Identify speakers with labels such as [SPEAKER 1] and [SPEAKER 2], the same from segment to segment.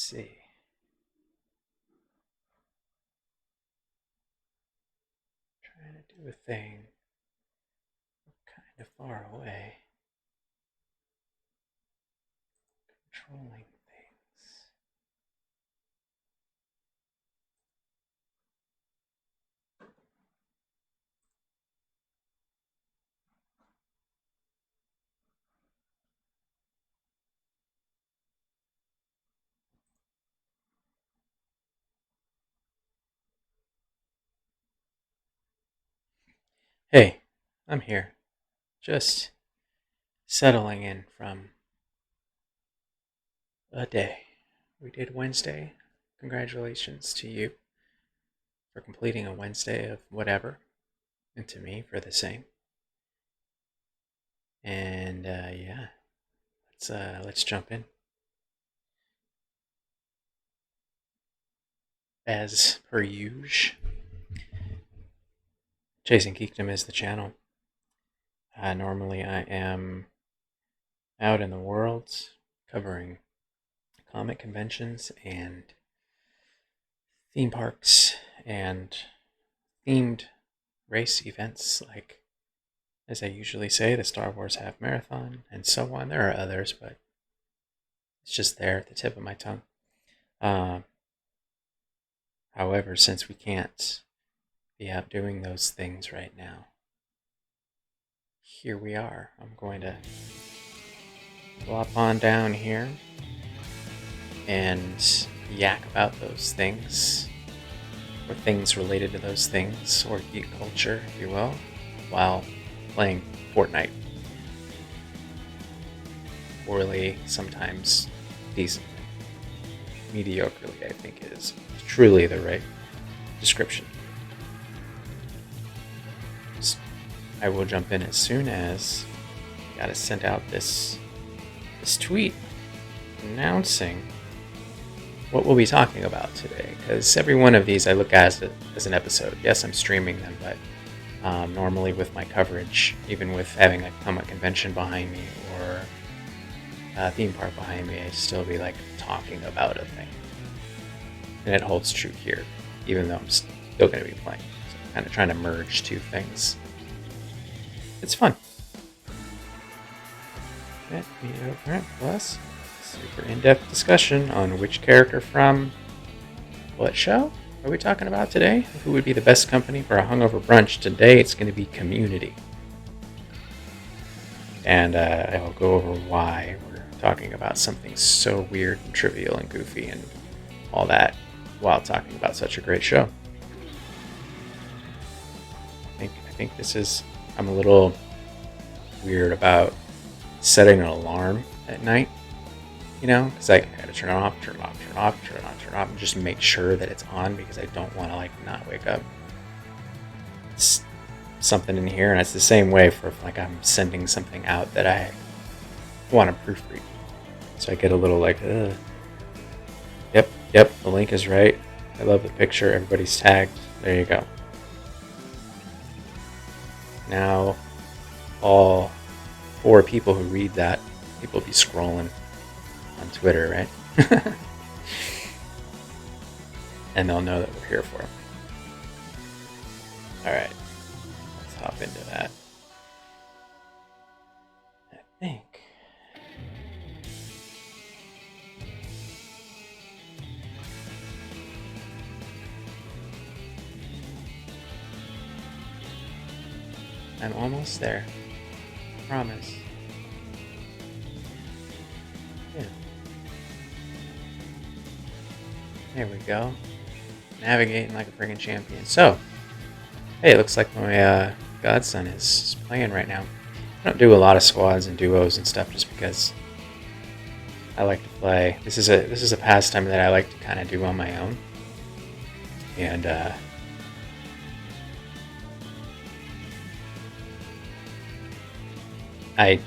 [SPEAKER 1] see. Trying to do a thing. Kind of far away. Controlling things. Hey, I'm here. Just settling in from a day. We did Wednesday. Congratulations to you for completing a Wednesday of whatever, and to me for the same. And yeah, let's jump in. As per usual, Chasing Geekdom is the channel. Normally, I am out in the world covering comic conventions and theme parks and themed race events, like, as I usually say, the Star Wars Half Marathon and so on. There are others, but it's just there at the tip of my tongue. However, since we can't be out doing those things right now, here we are. I'm going to flop on down here and yak about those things, or things related to those things, or geek culture, if you will, while playing Fortnite. Poorly, sometimes decently. Mediocrely, I think, is truly the right description. I will jump in as soon as I gotta send out this tweet announcing what we'll be talking about today, because every one of these I look at as an episode. Yes, I'm streaming them, but normally with my coverage, even with having a comic convention behind me or a theme park behind me, I'd still be like talking about a thing. And it holds true here, even though I'm still going to be playing. So I'm kind of trying to merge two things. It's fun. Mediocre plus super in-depth discussion on which character from what show are we talking about today? Who would be the best company for a hungover brunch? Today it's going to be Community. And I'll go over why we're talking about something so weird and trivial and goofy and all that while talking about such a great show. I think this is... I'm a little weird about setting an alarm at night, you know, because I gotta turn it off, turn it off, and just make sure that it's on, because I don't want to not wake up. It's something in here, and it's the same way for if I'm sending something out that I want to proofread. So I get a little yep, the link is right. I love the picture. Everybody's tagged. There you go. Now, all 4 people who read that, people be scrolling on Twitter, right? And they'll know that we're here for them. Alright, let's hop into that. I think. I'm almost there. Promise. Yeah. There we go. Navigating like a friggin' champion. So, hey, it looks like my godson is playing right now. I don't do a lot of squads and duos and stuff just because I like to play. This is a pastime that I like to kind of do on my own. And I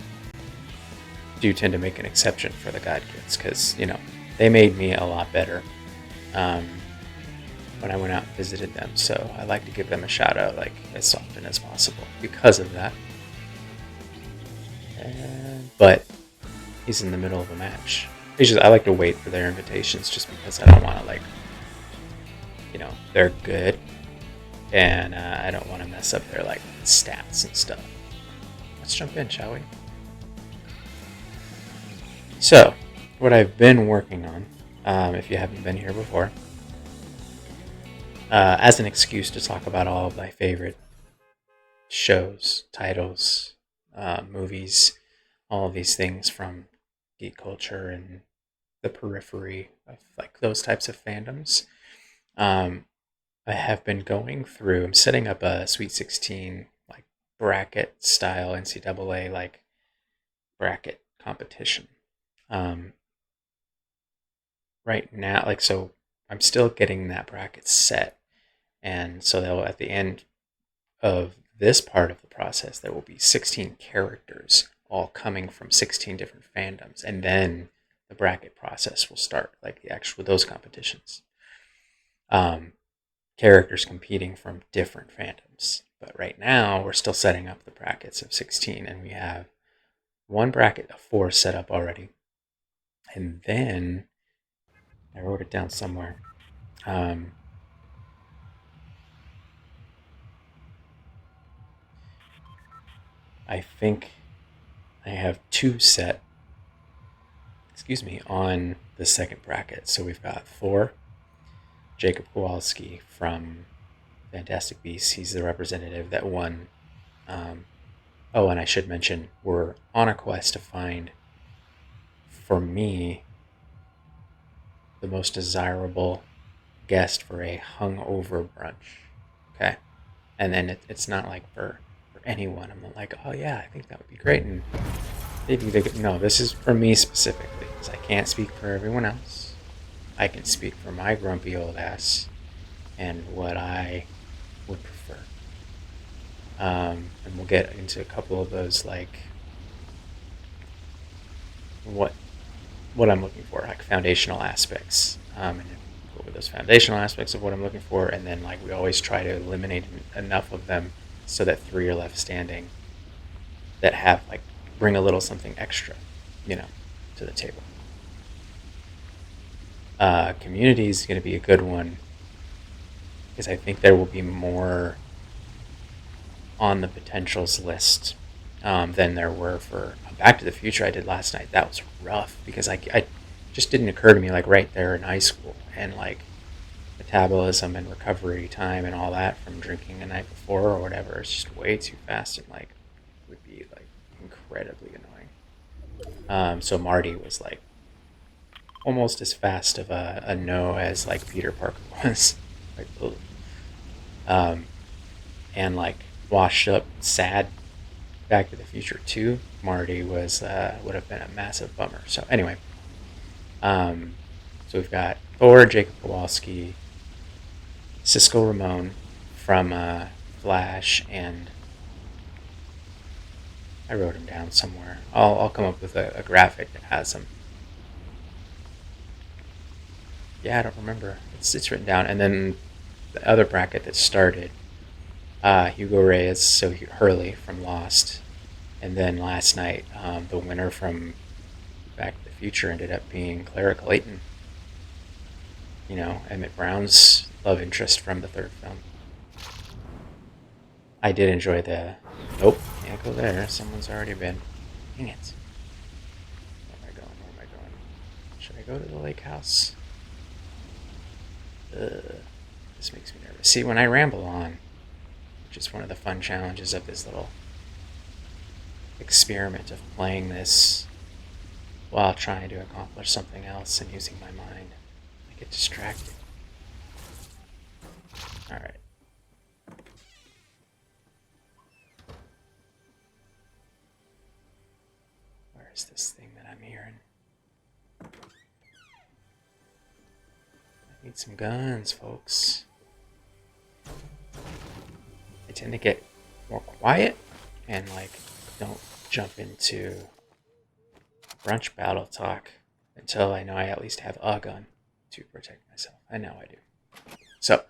[SPEAKER 1] do tend to make an exception for the God Kids, because, you know, they made me a lot better when I went out and visited them. So I like to give them a shout out as often as possible because of that. But he's in the middle of a match. I like to wait for their invitations just because I don't want to they're good, and I don't want to mess up their like stats and stuff. Let's jump in, shall we? So, what I've been working on, if you haven't been here before, as an excuse to talk about all of my favorite shows, titles, movies, all of these things from geek culture and the periphery of like those types of fandoms. Um, I have been going through. I'm setting up a Sweet 16 like bracket style NCAA like bracket competition. Um, right now, like so, I'm still getting that bracket set, and so they'll at the end of this part of the process, there will be 16 characters all coming from 16 different fandoms, and then the bracket process will start, like the actual those competitions. Um, Characters competing from different fandoms. But right now, we're still setting up the brackets of 16, and we have one bracket of 4 set up already. And then, I wrote it down somewhere. Um, I think I have 2 set, on the second bracket. So we've got 4. Jacob Kowalski from Fantastic Beasts. He's the representative that won. And I should mention, we're on a quest to find, for me, the most desirable guest for a hungover brunch. Okay. And then it's not like for anyone. I'm not like, oh yeah, I think that would be great. And no, this is for me specifically, because I can't speak for everyone else. I can speak for my grumpy old ass and what I would prefer. And we'll get into a couple of those, like what I'm looking for, like foundational aspects, and go over those foundational aspects of what I'm looking for, and then like we always try to eliminate enough of them so that 3 are left standing that have like bring a little something extra, to the table. Community is going to be a good one because I think there will be more on the potentials list than there were for Back to the Future I did last night. That was rough because I just didn't occur to me like right there in high school, and like metabolism and recovery time and all that from drinking the night before or whatever is just way too fast, and like would be like incredibly annoying. So Marty was like almost as fast of a no as like Peter Parker was. Like, um, and like washed up, sad Back to the Future 2, Marty was would have been a massive bummer. So anyway, so we've got Thor, Jacob Kowalski, Cisco Ramon from Flash, and I wrote him down somewhere. I'll come up with a graphic that has them. Yeah, I don't remember. It's written down, and then the other bracket that started, Hugo Reyes, so Hurley from Lost, and then last night the winner from Back to the Future ended up being Clara Clayton. Emmett Brown's love interest from the third film. I did enjoy the. Nope, can't go there. Someone's already been. Dang it. Where am I going? Where am I going? Should I go to the lake house? This makes me nervous. See, when I ramble on, which is one of the fun challenges of this little experiment of playing this while trying to accomplish something else and using my mind, I get distracted. Alright. Where is this thing that I'm hearing? I need some guns, folks. I tend to get more quiet and like don't jump into brunch battle talk until I know I at least have a gun to protect myself. And now I do. So,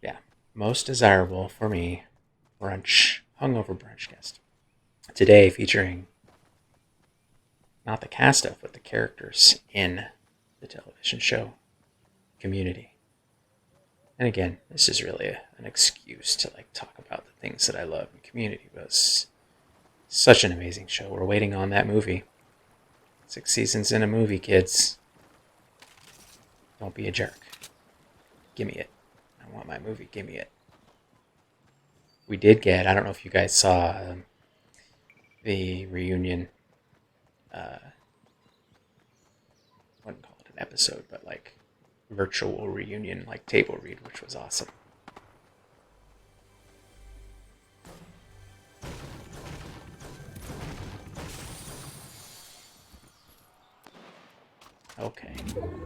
[SPEAKER 1] yeah, most desirable for me, hungover brunch guest. Today featuring not the cast of, but the characters in the television show Community. And again, this is really an excuse to like talk about the things that I love in Community. It was such an amazing show. We're waiting on that movie. 6 seasons in a movie, kids. Don't be a jerk. Give me it. I want my movie. Give me it. We did get, I don't know if you guys saw the reunion, wouldn't call it an episode, but like virtual reunion, like table read, which was awesome. Okay,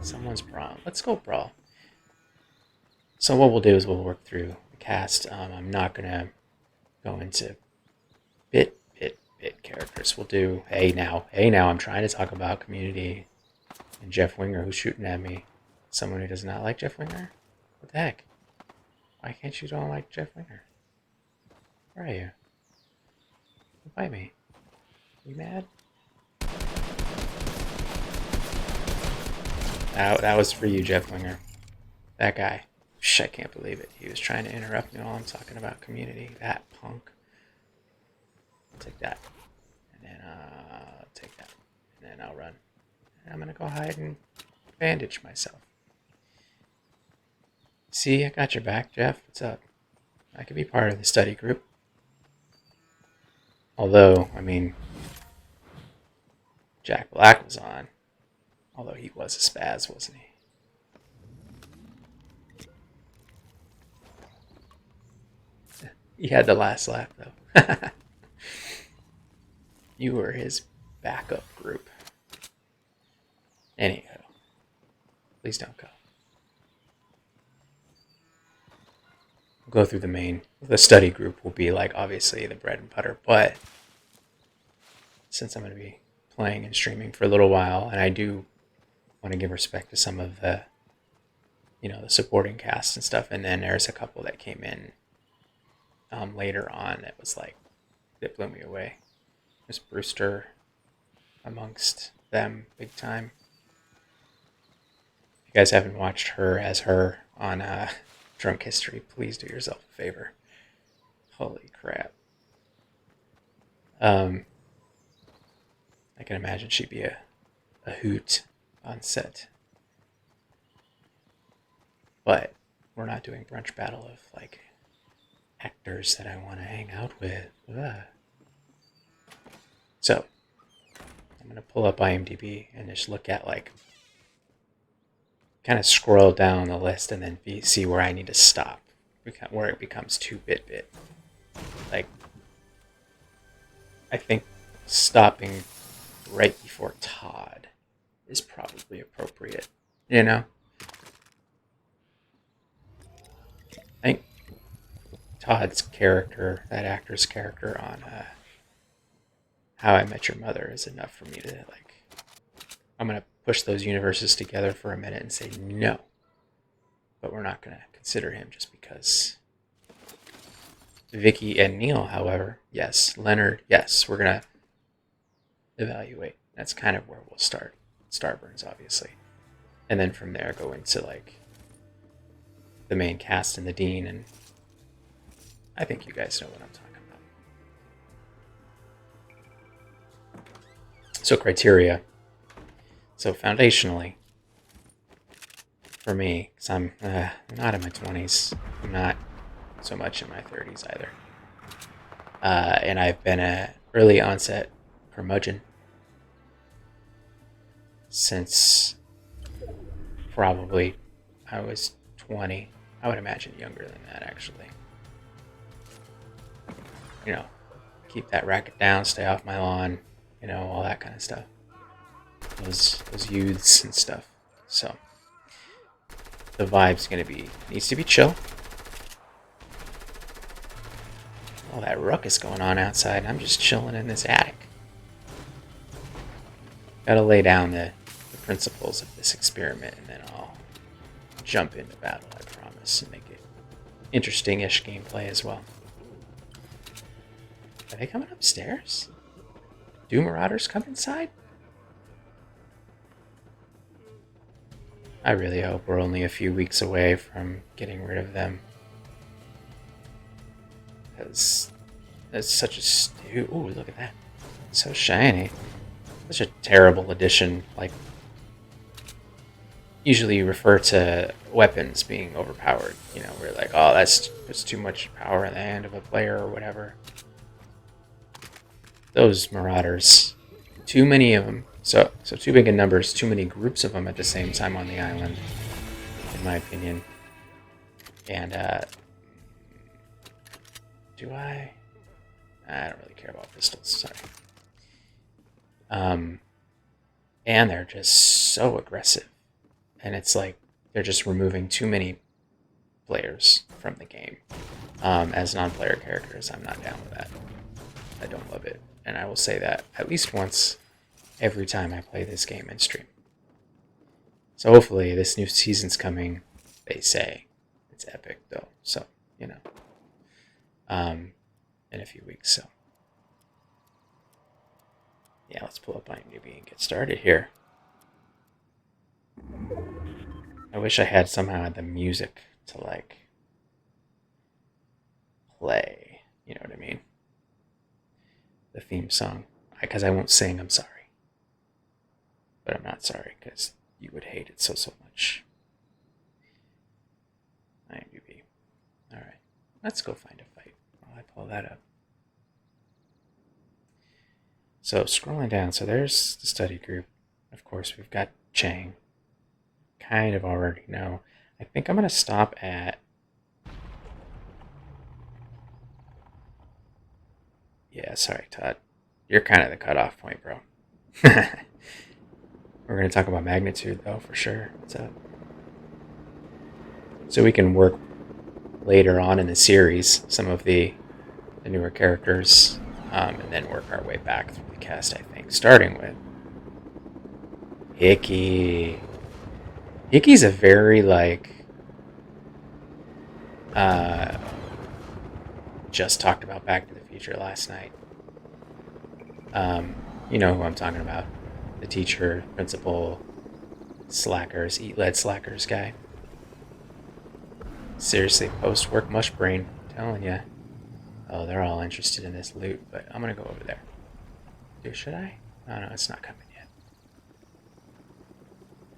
[SPEAKER 1] someone's brawl. Let's go brawl. So what we'll do is we'll work through the cast. I'm not gonna go into bit characters. We'll do hey now. I'm trying to talk about Community and Jeff Winger, who's shooting at me. Someone who does not like Jeff Winger. What the heck? Why can't you don't like Jeff Winger? Where are you? Don't bite me. You mad? That was for you, Jeff Winger. That guy. I can't believe it. He was trying to interrupt me while I'm talking about Community. That punk. I'll take that. And then I'll take that. And then I'll run. And I'm going to go hide and bandage myself. See, I got your back, Jeff. What's up? I could be part of the study group. Although, I mean, Jack Black was on. Although he was a spaz, wasn't he? He had the last laugh, though. You were his backup group. Anyhow, please don't go. We'll go through the study group will be like obviously the bread and butter, but since I'm going to be playing and streaming for a little while, and I do want to give respect to some of the, the supporting cast and stuff, and then there's a couple that came in later on that was like, that blew me away. Miss Brewster amongst them big time. If you guys haven't watched her as her on Drunk History, please do yourself a favor. Holy crap. I can imagine she'd be a hoot on set. But we're not doing Brunch Battle of like actors that I want to hang out with. Ugh. So, I'm going to pull up IMDb and just look at like, kind of scroll down the list and then see where I need to stop, where it becomes too bit. Like, I think stopping right before Todd is probably appropriate, I think Todd's character, that actor's character on How I Met Your Mother is enough for me to, like, I'm going to push those universes together for a minute and say no. But we're not going to consider him just because. Vicky and Neil, however, yes. Leonard, yes. We're going to evaluate. That's kind of where we'll start. Starburns, obviously. And then from there go into, like, the main cast and the dean, and I think you guys know what I'm talking about. So criteria. So foundationally, for me, because I'm not in my 20s, I'm not so much in my 30s either. And I've been an early onset curmudgeon since probably I was 20. I would imagine younger than that, actually. Keep that racket down, stay off my lawn, all that kind of stuff. Those youths and stuff. So the vibe's needs to be chill. All that ruckus going on outside, and I'm just chilling in this attic. Gotta lay down the principles of this experiment, and then I'll jump into battle, I promise, and make it interesting-ish gameplay as well. Are they coming upstairs? Do Marauders come inside? I really hope we're only a few weeks away from getting rid of them. Because that's such a ooh, look at that. It's so shiny. Such a terrible addition. Like, usually you refer to weapons being overpowered. You know, we're like, oh, that's too much power in the hand of a player or whatever. Those Marauders, too many of them. So too big in numbers, too many groups of them at the same time on the island, in my opinion. And, do I? I don't really care about pistols, sorry. And they're just so aggressive. And it's like they're just removing too many players from the game. As non-player characters, I'm not down with that. I don't love it. And I will say that at least once every time I play this game in stream. So hopefully this new season's coming. They say it's epic though, so you know, in a few weeks. So yeah, let's pull up IMDb and get started here. I wish I had somehow had the music to like play. You know what I mean? The theme song, because I won't sing. I'm sorry. But I'm not sorry, because you would hate it so much. IMDb. Alright, let's go find a fight while I pull that up. So, scrolling down, so there's the study group. Of course, we've got Chang. Kind of already know. I think I'm going to stop at... Yeah, sorry, Todd. You're kind of the cutoff point, bro. We're going to talk about magnitude, though, for sure. What's up? So we can work later on in the series some of the newer characters, and then work our way back through the cast, I think. Starting with Hickey. Hickey's a very, like... just talked about Back to the Future last night. You know who I'm talking about. The teacher, principal, slackers, eat lead slackers guy. Seriously, post-work mush brain, telling ya. Oh, they're all interested in this loot, but I'm gonna go over there. Dude, should I? Oh no, it's not coming yet.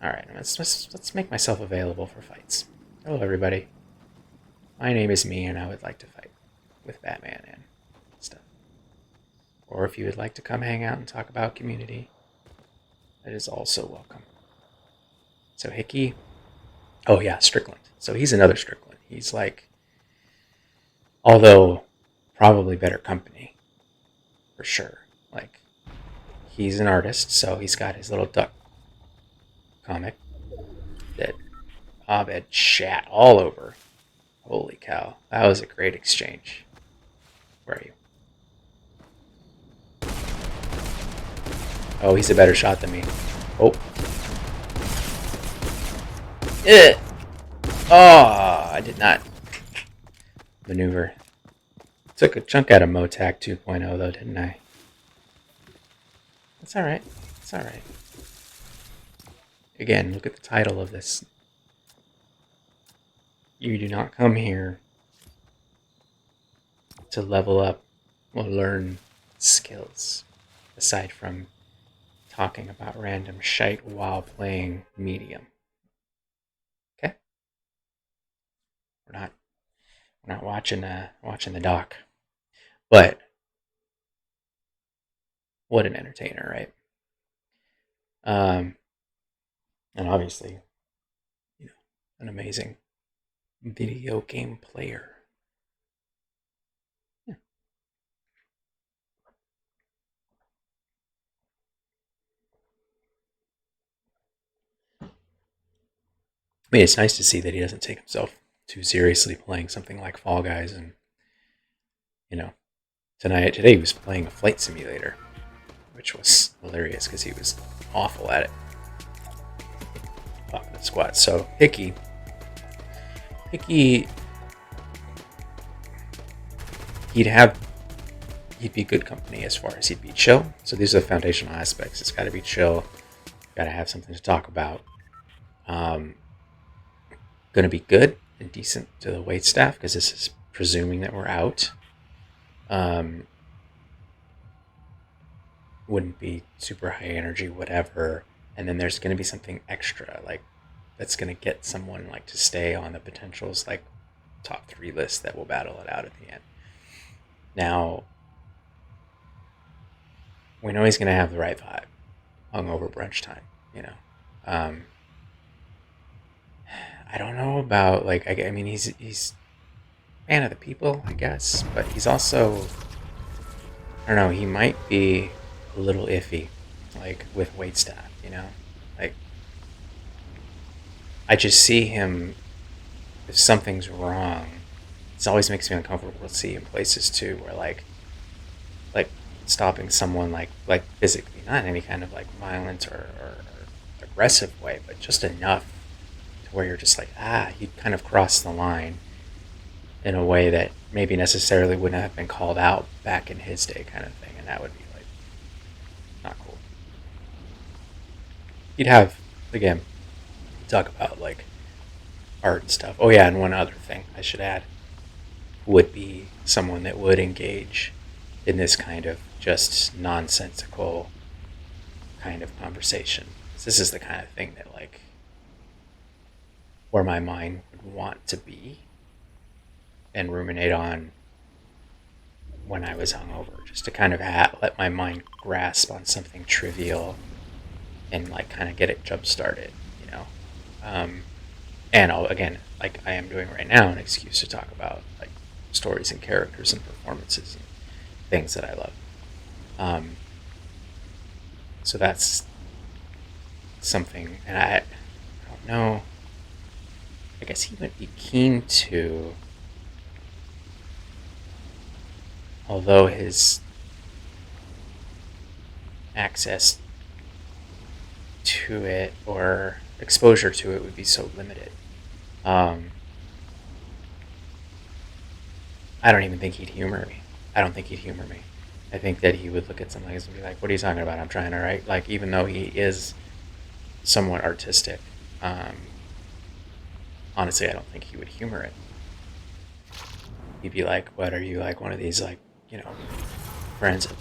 [SPEAKER 1] Alright, let's make myself available for fights. Hello everybody. My name is me and I would like to fight with Batman and stuff. Or if you would like to come hang out and talk about community, that is also welcome. So Hickey, oh yeah, Strickland. So he's another Strickland. He's like, although probably better company, for sure. Like, he's an artist, so he's got his little duck comic that Abed shat all over. Holy cow, that was a great exchange. Where are you? Oh, he's a better shot than me. Oh. Oh, I did not maneuver. Took a chunk out of Motac 2.0 though, didn't I? That's alright. It's alright. Again, look at the title of this. You do not come here to level up or learn skills, aside from talking about random shite while playing medium. Okay? We're not watching the doc. But what an entertainer, right? And obviously, you know, an amazing video game player. Yeah. I mean, it's nice to see that he doesn't take himself too seriously playing something like Fall Guys, and you know, today he was playing a flight simulator, which was hilarious because he was awful at it. Off the squat. So Hickey, he'd be good company as far as he'd be chill. So these are the foundational aspects. It's got to be chill. Got to have something to talk about. going to be good and decent to the waitstaff because this is presuming that we're out. Wouldn't be super high energy, whatever. And then there's going to be something extra, like that's going to get someone like to stay on the potentials like top 3 list that will battle it out at the end. Now, we know he's going to have the right vibe. Hungover brunch time, you know. I don't know about like I mean he's a fan of the people, I guess, but he's also, I don't know, he might be a little iffy, like with waitstaff, you know, like I just see him if something's wrong. It always makes me uncomfortable to see in places too, where like stopping someone like physically, not in any kind of like violent or aggressive way, but just enough to where you're just like, you kind of crossed the line in a way that maybe necessarily wouldn't have been called out back in his day, kind of thing, and that would be like not cool. You'd have, again, talk about like art and stuff. Oh yeah, and one other thing I should add would be someone that would engage in this kind of just nonsensical kind of conversation. This is the kind of thing that like where my mind would want to be and ruminate on when I was hungover, just to kind of let my mind grasp on something trivial and like kind of get it jump started, you know. And I'll, again, like I am doing right now, an excuse to talk about like stories and characters and performances and things that I love. So that's something, and I don't know. I guess he would be keen to, although his access to it or exposure to it would be so limited. I don't even think he'd humor me. I don't think he'd humor me. I think that he would look at something and be like, "What are you talking about? I'm trying to write." Like, even though he is somewhat artistic, honestly, I don't think he would humor it. He'd be like, "What are you, like one of these like, you know, friends of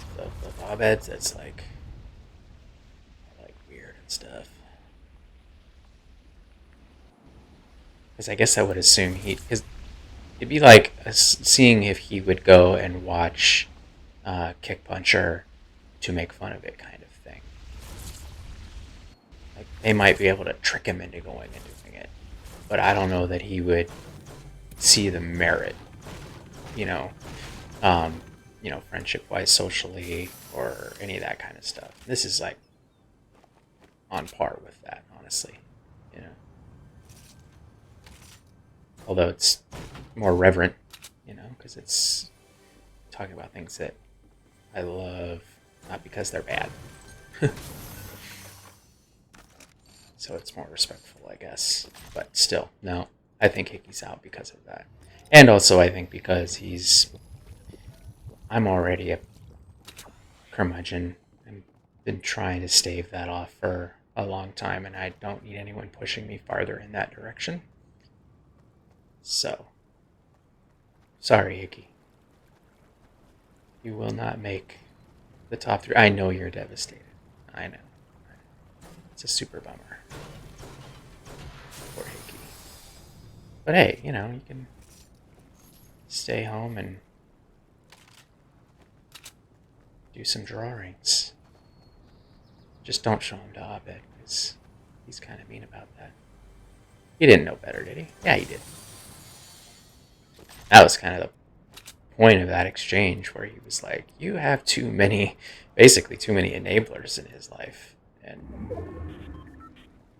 [SPEAKER 1] Abed's that's like weird and stuff?" Because I guess I would assume because it'd be like seeing if he would go and watch Kick Puncher to make fun of it, kind of thing. Like they might be able to trick him into going and doing it, but I don't know that he would see the merit, you know, friendship wise, socially, or any of that kind of stuff. This is like on par with that, honestly, you know. Although it's more reverent, you know, because it's talking about things that I love, not because they're bad. So it's more respectful, I guess. But still, no, I think Hickey's out because of that. And also, I think because I'm already a curmudgeon and been trying to stave that off for a long time, and I don't need anyone pushing me farther in that direction. So, sorry, Hickey. You will not make the top 3. I know you're devastated. I know. It's a super bummer. Poor Hickey. But hey, you know, you can stay home and do some drawings. Just don't show him to Abed, because he's kind of mean about that. He didn't know better, did he? Yeah, he did. That was kind of the point of that exchange, where he was like, you have basically too many enablers in his life. And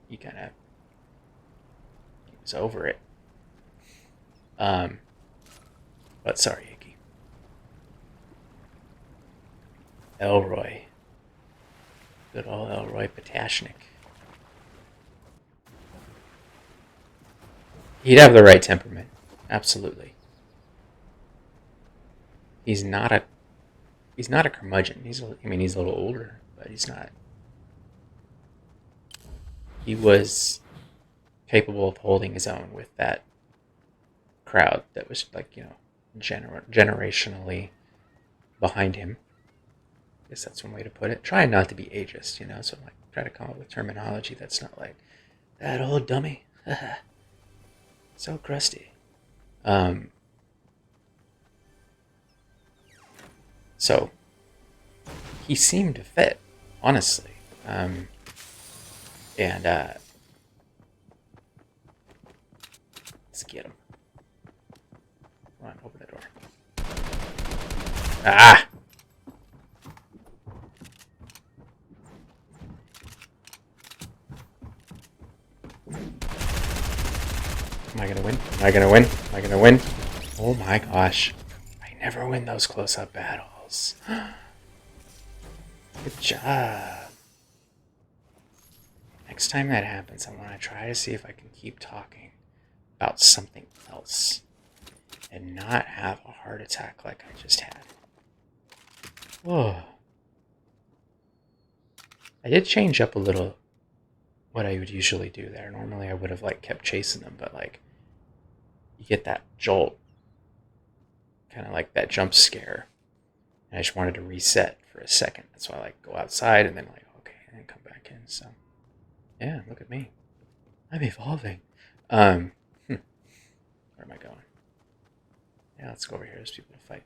[SPEAKER 1] he was over it. But sorry, Hickey. Elroy. Good old Elroy Potashnik. He'd have the right temperament. Absolutely. He's not a curmudgeon. He's a little older, but he's not. He was capable of holding his own with that crowd that was like, generationally behind him. I guess that's one way to put it. Trying not to be ageist, so like try to come up with terminology that's not like that old dummy. So crusty. So he seemed to fit, honestly. And let's get him. Come on, open the door. Ah! Am I gonna win? Am I gonna win? Am I gonna win? Oh my gosh. I never win those close-up battles. Good job. Next time that happens, I want to try to see if I can keep talking about something else and not have a heart attack like I just had. Whoa. I did change up a little what I would usually do there. Normally I would have like kept chasing them, but like you get that jolt, kind of like that jump scare. And I just wanted to reset for a second. That's why I like go outside and then like, okay, and then come back in. So yeah, look at me. I'm evolving. Where am I going? Yeah, let's go over here. There's people to fight.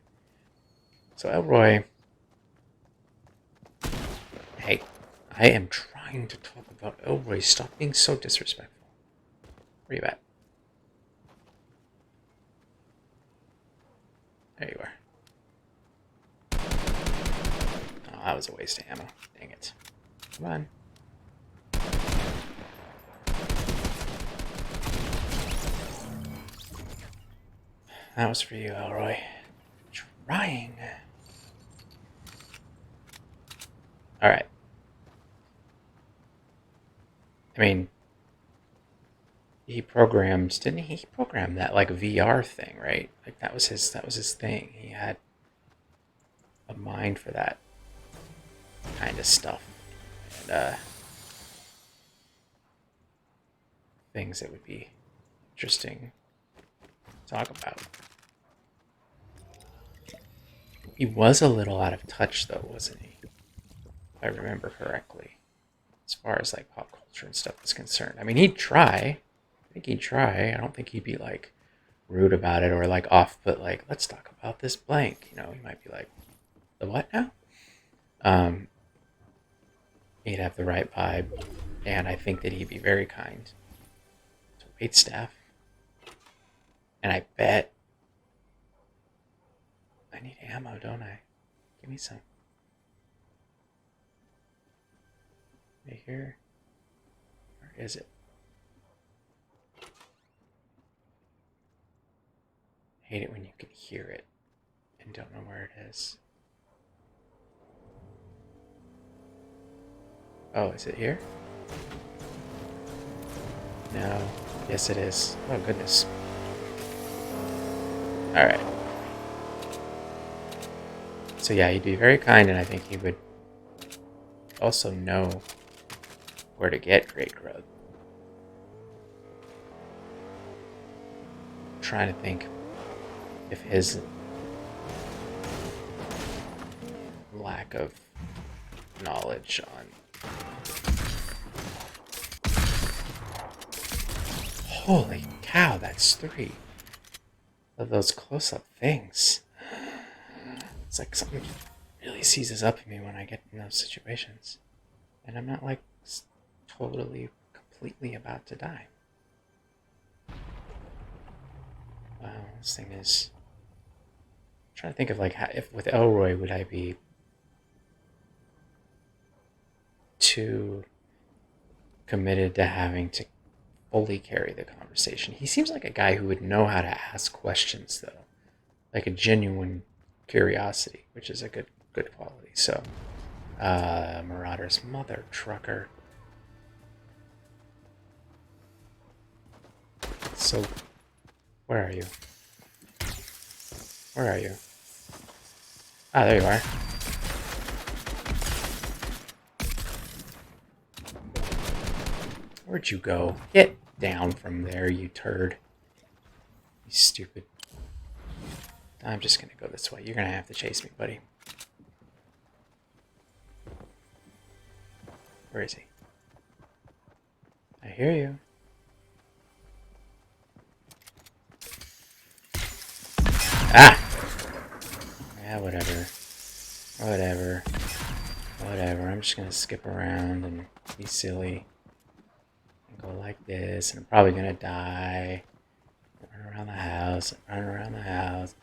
[SPEAKER 1] So Elroy. Hey, I am trying to talk about Elroy. Stop being so disrespectful. Where you at? There you are. Oh, that was a waste of ammo. Dang it. Come on. That was for you, Elroy. Trying. Alright. I mean, didn't he? He programmed that like VR thing, right? Like that was his thing. He had a mind for that kind of stuff. And things that would be interesting to talk about. He was a little out of touch though, wasn't he? If I remember correctly. As far as like pop culture and stuff is concerned. I mean, he'd try. I think he'd try. I don't think he'd be like rude about it or like off, but like, let's talk about this blank. He might be like, the what now? He'd have the right vibe, and I think that he'd be very kind to wait staff. And I bet I need ammo, don't I? Give me some. Right here. Where is it? I hate it when you can hear it and don't know where it is. Oh, is it here? No. Yes, it is. Oh, goodness. Alright. So yeah, he'd be very kind, and I think he would also know where to get great growth. I'm trying to think if his lack of knowledge on holy cow, that's 3 of those close-up things. It's like something really seizes up in me when I get in those situations. And I'm not like totally, completely about to die. Wow, this thing is... I'm trying to think of like, if with Elroy would I be too committed to having to fully carry the conversation. He seems like a guy who would know how to ask questions, though. Like a genuine curiosity, which is a good quality. So, Marauder's mother trucker. So, where are you? Where are you? Ah, there you are. Where'd you go? Get down from there, you turd. You stupid. I'm just gonna go this way. You're gonna have to chase me, buddy. Where is he? I hear you. Ah! Yeah, whatever. Whatever. I'm just gonna skip around and be silly. And go like this, and I'm probably gonna die. Run around the house.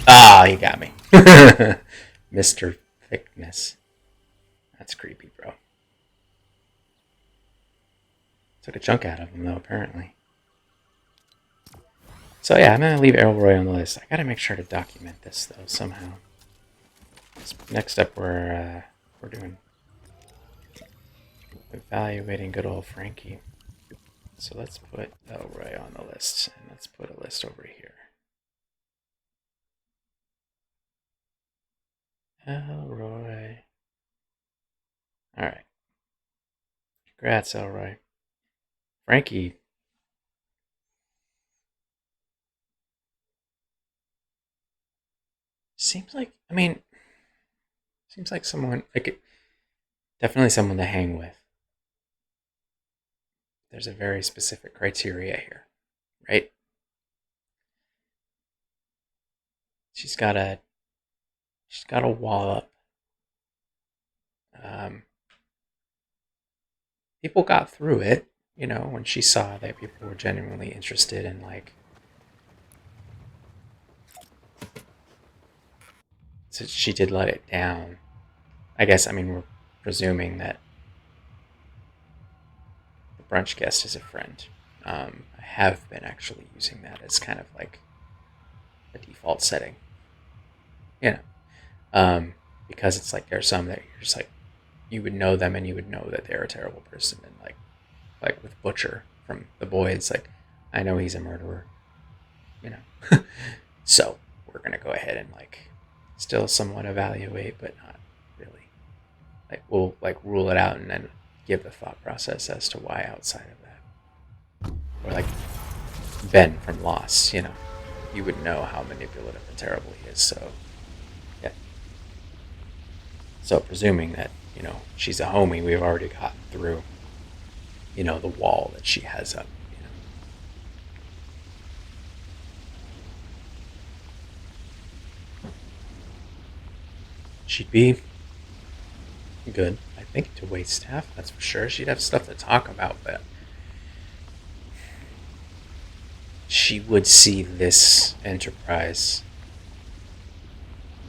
[SPEAKER 1] Ah, he got me. Mr. Thickness. That's creepy, bro. Took a chunk out of him, though, apparently. So yeah, I'm going to leave Elroy on the list. I got to make sure to document this, though, somehow. Next up, we're doing evaluating good old Frankie. So let's put Elroy on the list, and let's put a list over here. Elroy. Alright. Congrats, Elroy. Frankie. Seems like someone, definitely someone to hang with. There's a very specific criteria here, right? She's got a wall up. People got through it, when she saw that people were genuinely interested in, so she did let it down. I guess, we're presuming that the brunch guest is a friend. I have been actually using that as kind of like a default setting. Because it's like there's some that you're just like, you would know them and you would know that they're a terrible person. And like with Butcher from The Boys, like, I know he's a murderer, So we're going to go ahead and still somewhat evaluate, but not really. We'll rule it out and then give the thought process as to why outside of that. Or like Ben from Lost, you would know how manipulative and terrible he is. So yeah. So presuming that, she's a homie, we've already gotten through, the wall that she has up. She'd be good, I think, to wait staff, that's for sure. She'd have stuff to talk about, but she would see this Enterprise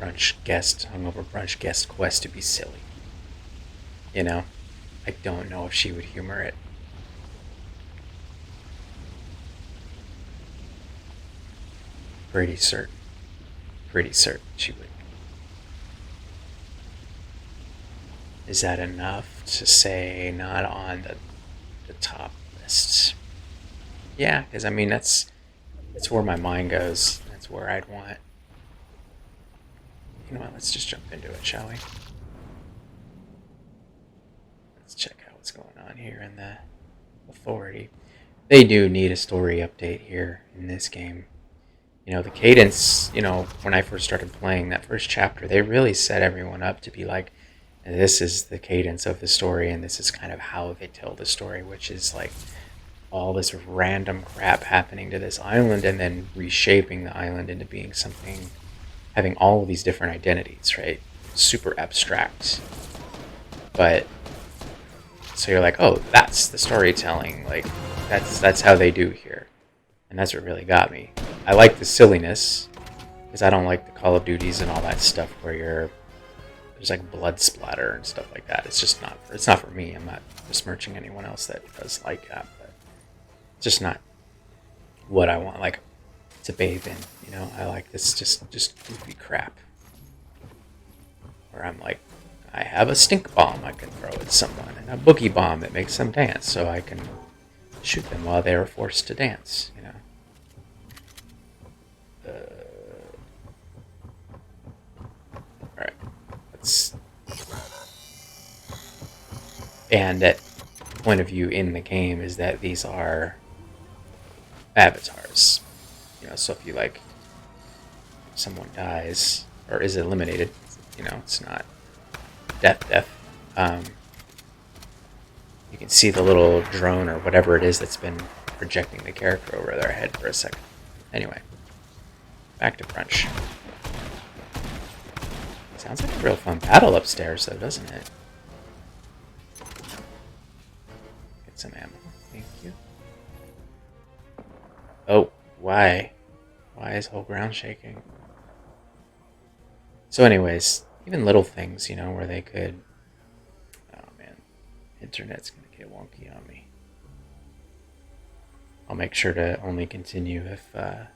[SPEAKER 1] hungover brunch guest quest to be silly. I don't know if she would humor it. Pretty certain she would. Is that enough to say not on the top list? Yeah, because that's where my mind goes. That's where I'd want. You know what? Let's just jump into it, shall we? Let's check out what's going on here in the Authority. They do need a story update here in this game. The cadence, when I first started playing that first chapter, they really set everyone up to be like, this is the cadence of the story, and this is kind of how they tell the story, which is like all this random crap happening to this island and then reshaping the island into being something, having all of these different identities, right? Super abstract. But so you're like, oh, that's the storytelling. Like that's how they do here. And that's what really got me. I like the silliness, because I don't like the Call of Duties and all that stuff where there's like blood splatter and stuff like that. It's not for me. I'm not besmirching anyone else that does like that, but it's just not what I want to bathe in. I like this just goofy crap where I'm like, I have a stink bomb I can throw at someone and a boogie bomb that makes them dance, so I can shoot them while they are forced to dance. All right. And that point of view in the game is that these are avatars. So if you someone dies or is eliminated, it's not death. Um, you can see the little drone or whatever it is that's been projecting the character over their head for a second. Anyway, back to Brunch. Sounds like a real fun battle upstairs, though, doesn't it? Get some ammo. Thank you. Oh, why? Why is the whole ground shaking? So anyways, even little things, where they could... Oh, man. Internet's going to get wonky on me. I'll make sure to only continue if I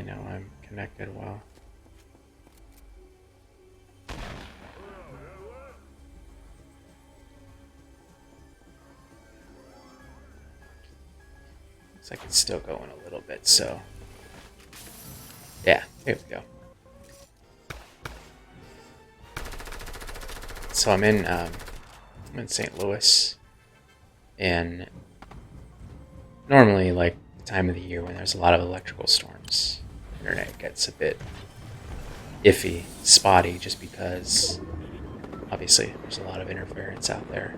[SPEAKER 1] know I'm connected well. Looks like it's still going a little bit, so... Yeah, here we go. So I'm in St. Louis, and normally, the time of the year when there's a lot of electrical storms, the internet gets a bit iffy, spotty, just because obviously there's a lot of interference out there.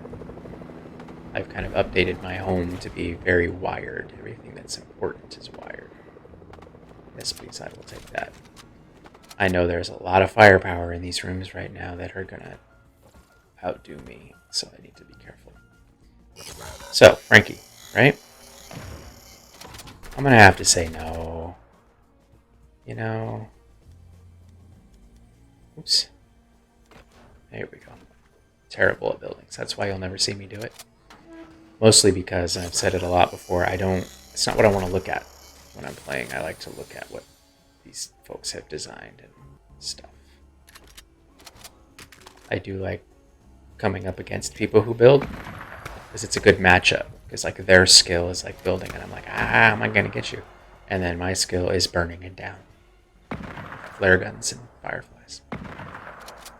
[SPEAKER 1] I've kind of updated my home to be very wired. Everything that's important is wired. Yes, please, I will take that. I know there's a lot of firepower in these rooms right now that are gonna outdo me, so I need to be careful. So, Frankie, right? I'm gonna have to say no. Oops. There we go. Terrible at buildings. That's why you'll never see me do it. Mostly because, and I've said it a lot before, it's not what I want to look at when I'm playing. I like to look at what these folks have designed and stuff. I do like coming up against people who build, because it's a good matchup. Because their skill is building, and I'm am I gonna get you? And then my skill is burning it down. Flare guns and fireflies.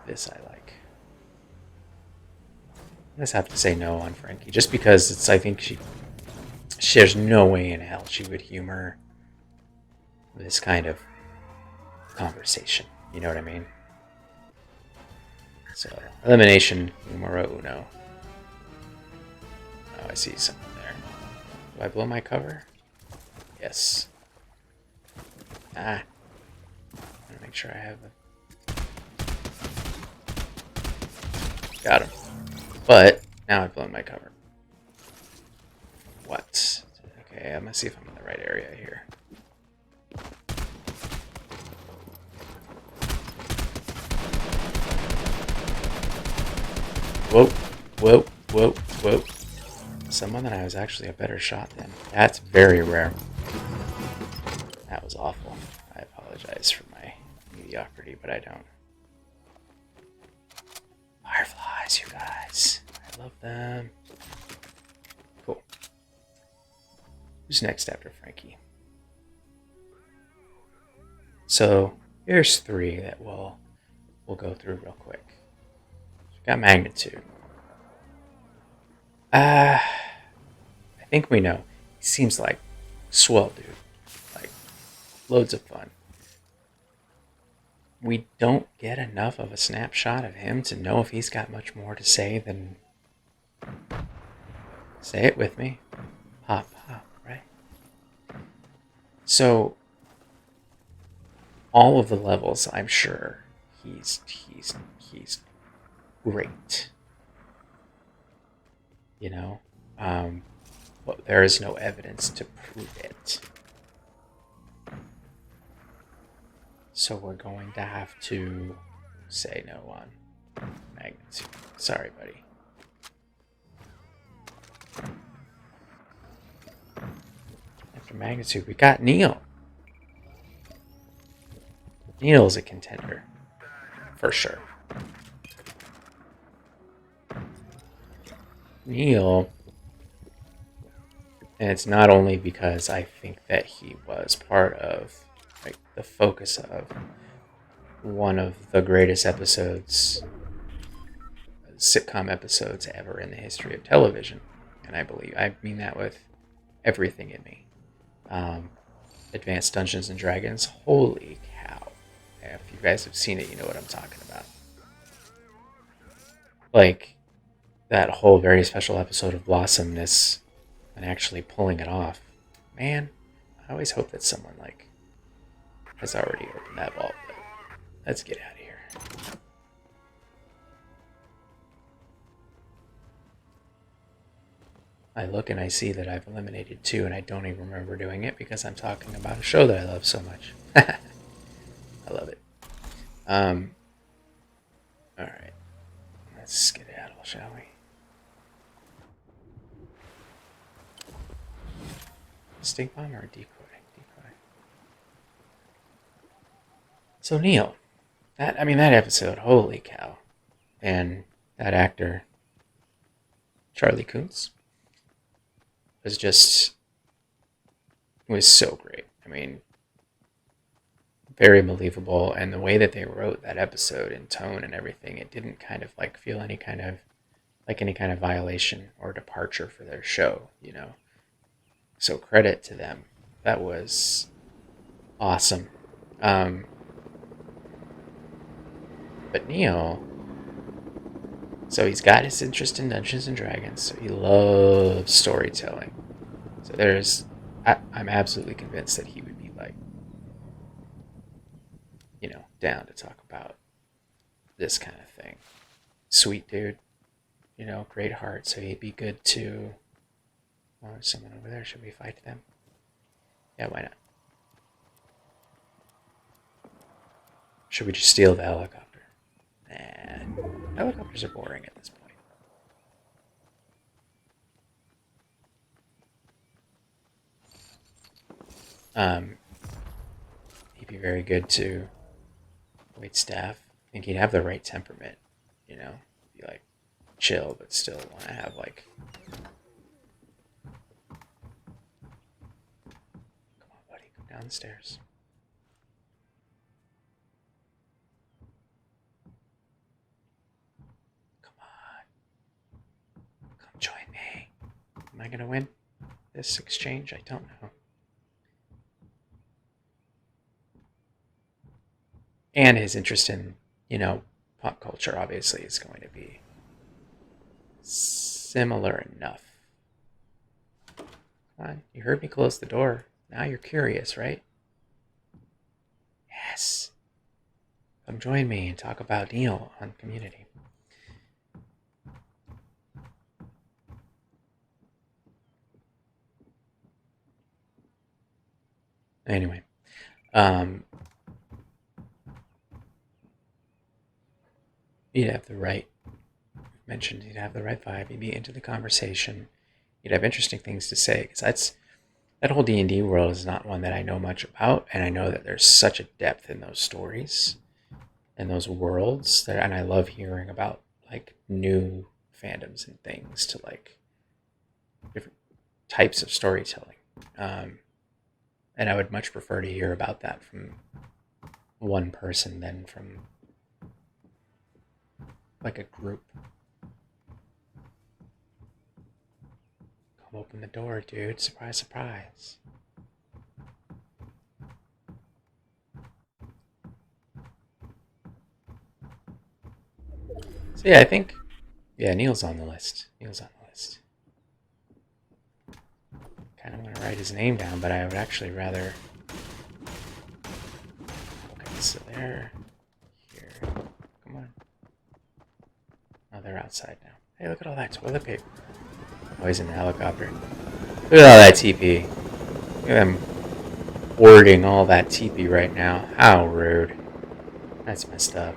[SPEAKER 1] This I like. I just have to say no on Frankie, just because I think there's no way in hell she would humor this kind of conversation. You know what I mean? So, elimination numero uno. Oh, I see someone there. Do I blow my cover? Yes. I want to make sure I have Got him. But now I've blown my cover. What? Okay, I'm gonna see if I'm in the right area here. Whoa. Someone that I was actually a better shot than. That's very rare. That was awful. I apologize for my mediocrity, but I don't. Fireflies, you guys. I love them. Cool. Who's next after Frankie? So here's three that we'll go through real quick. We've got magnitude. I think we know. He seems like swell dude. Loads of fun. We don't get enough of a snapshot of him to know if he's got much more to say than... Say it with me. Pop, right? So, all of the levels, I'm sure, he's great. But there is no evidence to prove it. So we're going to have to say no on magnitude. Sorry, buddy. After magnitude, we got Neil. Neil's a contender. For sure. Neil... And it's not only because I think that he was part of, the focus of one of the greatest sitcom episodes ever in the history of television. And I mean that with everything in me. Advanced Dungeons and Dragons. Holy cow. If you guys have seen it, you know what I'm talking about. Like, that whole very special episode of Blossomness and actually pulling it off. Man, I always hope that someone, like, has already opened that vault, but let's get out of here. I look and I see that I've eliminated 2, and I don't even remember doing it because I'm talking about a show that I love so much. I love it. Alright. Let's skedaddle, shall we? Stink bomb or decoy? Decoy. So Neil, that episode, holy cow. And that actor, Charlie Coons, was so great. I mean, very believable, and the way that they wrote that episode in tone and everything, it didn't kind of like feel any kind of violation or departure for their show, you know. So credit to them. That was awesome. But Neil, so he's got his interest in Dungeons and Dragons, so he loves storytelling. So I'm absolutely convinced that he would be like, you know, down to talk about this kind of thing. Sweet dude, you know, great heart, so he'd be good to... Oh, there's someone over there. Should we fight them? Yeah, why not? Should we just steal the helicopter? Nah, helicopters are boring at this point. He'd be very good to wait staff. I think he'd have the right temperament, you know? Be like chill, but still want to have like... Come on, buddy, go down the stairs. Come on. Come join me. Am I going to win this exchange? I don't know. And his interest in, you know, pop culture obviously is going to be similar enough. Come on, you heard me close the door. Now you're curious, right? Yes. Come join me and talk about Neil on Community. Anyway, you'd have the right, mentioned you'd have the right vibe, you'd be into the conversation, you'd have interesting things to say, because that whole D&D world is not one that I know much about, and I know that there's such a depth in those stories and those worlds, and I love hearing about like new fandoms and things to like different types of storytelling. And I would much prefer to hear about that from one person than from like a group. Come open the door, dude. Surprise, surprise. So yeah, I think, yeah, Neil's on the list. Kind of want to write his name down, but I would actually rather... Okay, so they're here. Come on. Oh, they're outside now. Hey, look at all that toilet paper. Oh, he's in the helicopter. Look at all that TP. Look at them hoarding all that TP right now. How rude. That's messed up.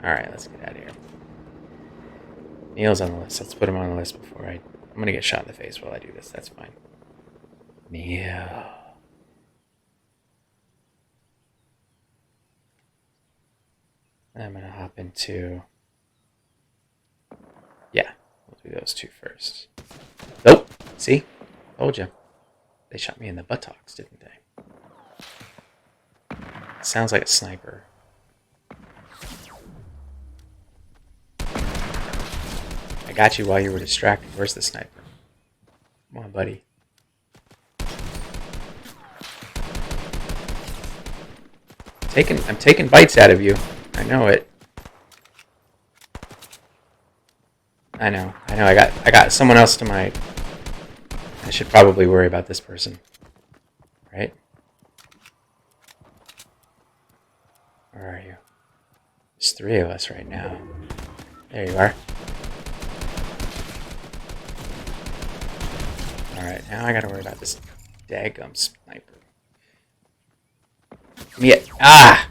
[SPEAKER 1] Alright, let's get out of here. Neil's on the list. Let's put him on the list before I'm going to get shot in the face while I do this. That's fine. Neil. I'm going to hop into... Yeah, we'll do those 2 first. Nope. See? Told you. They shot me in the buttocks, didn't they? Sounds like a sniper. I got you while you were distracted. Where's the sniper? Come on, buddy. I'm taking bites out of you. I know it. I know. I got someone else to my. I should probably worry about this person, right? Where are you? There's 3 of us right now. There you are. Alright, now I gotta worry about this daggum sniper. Ah!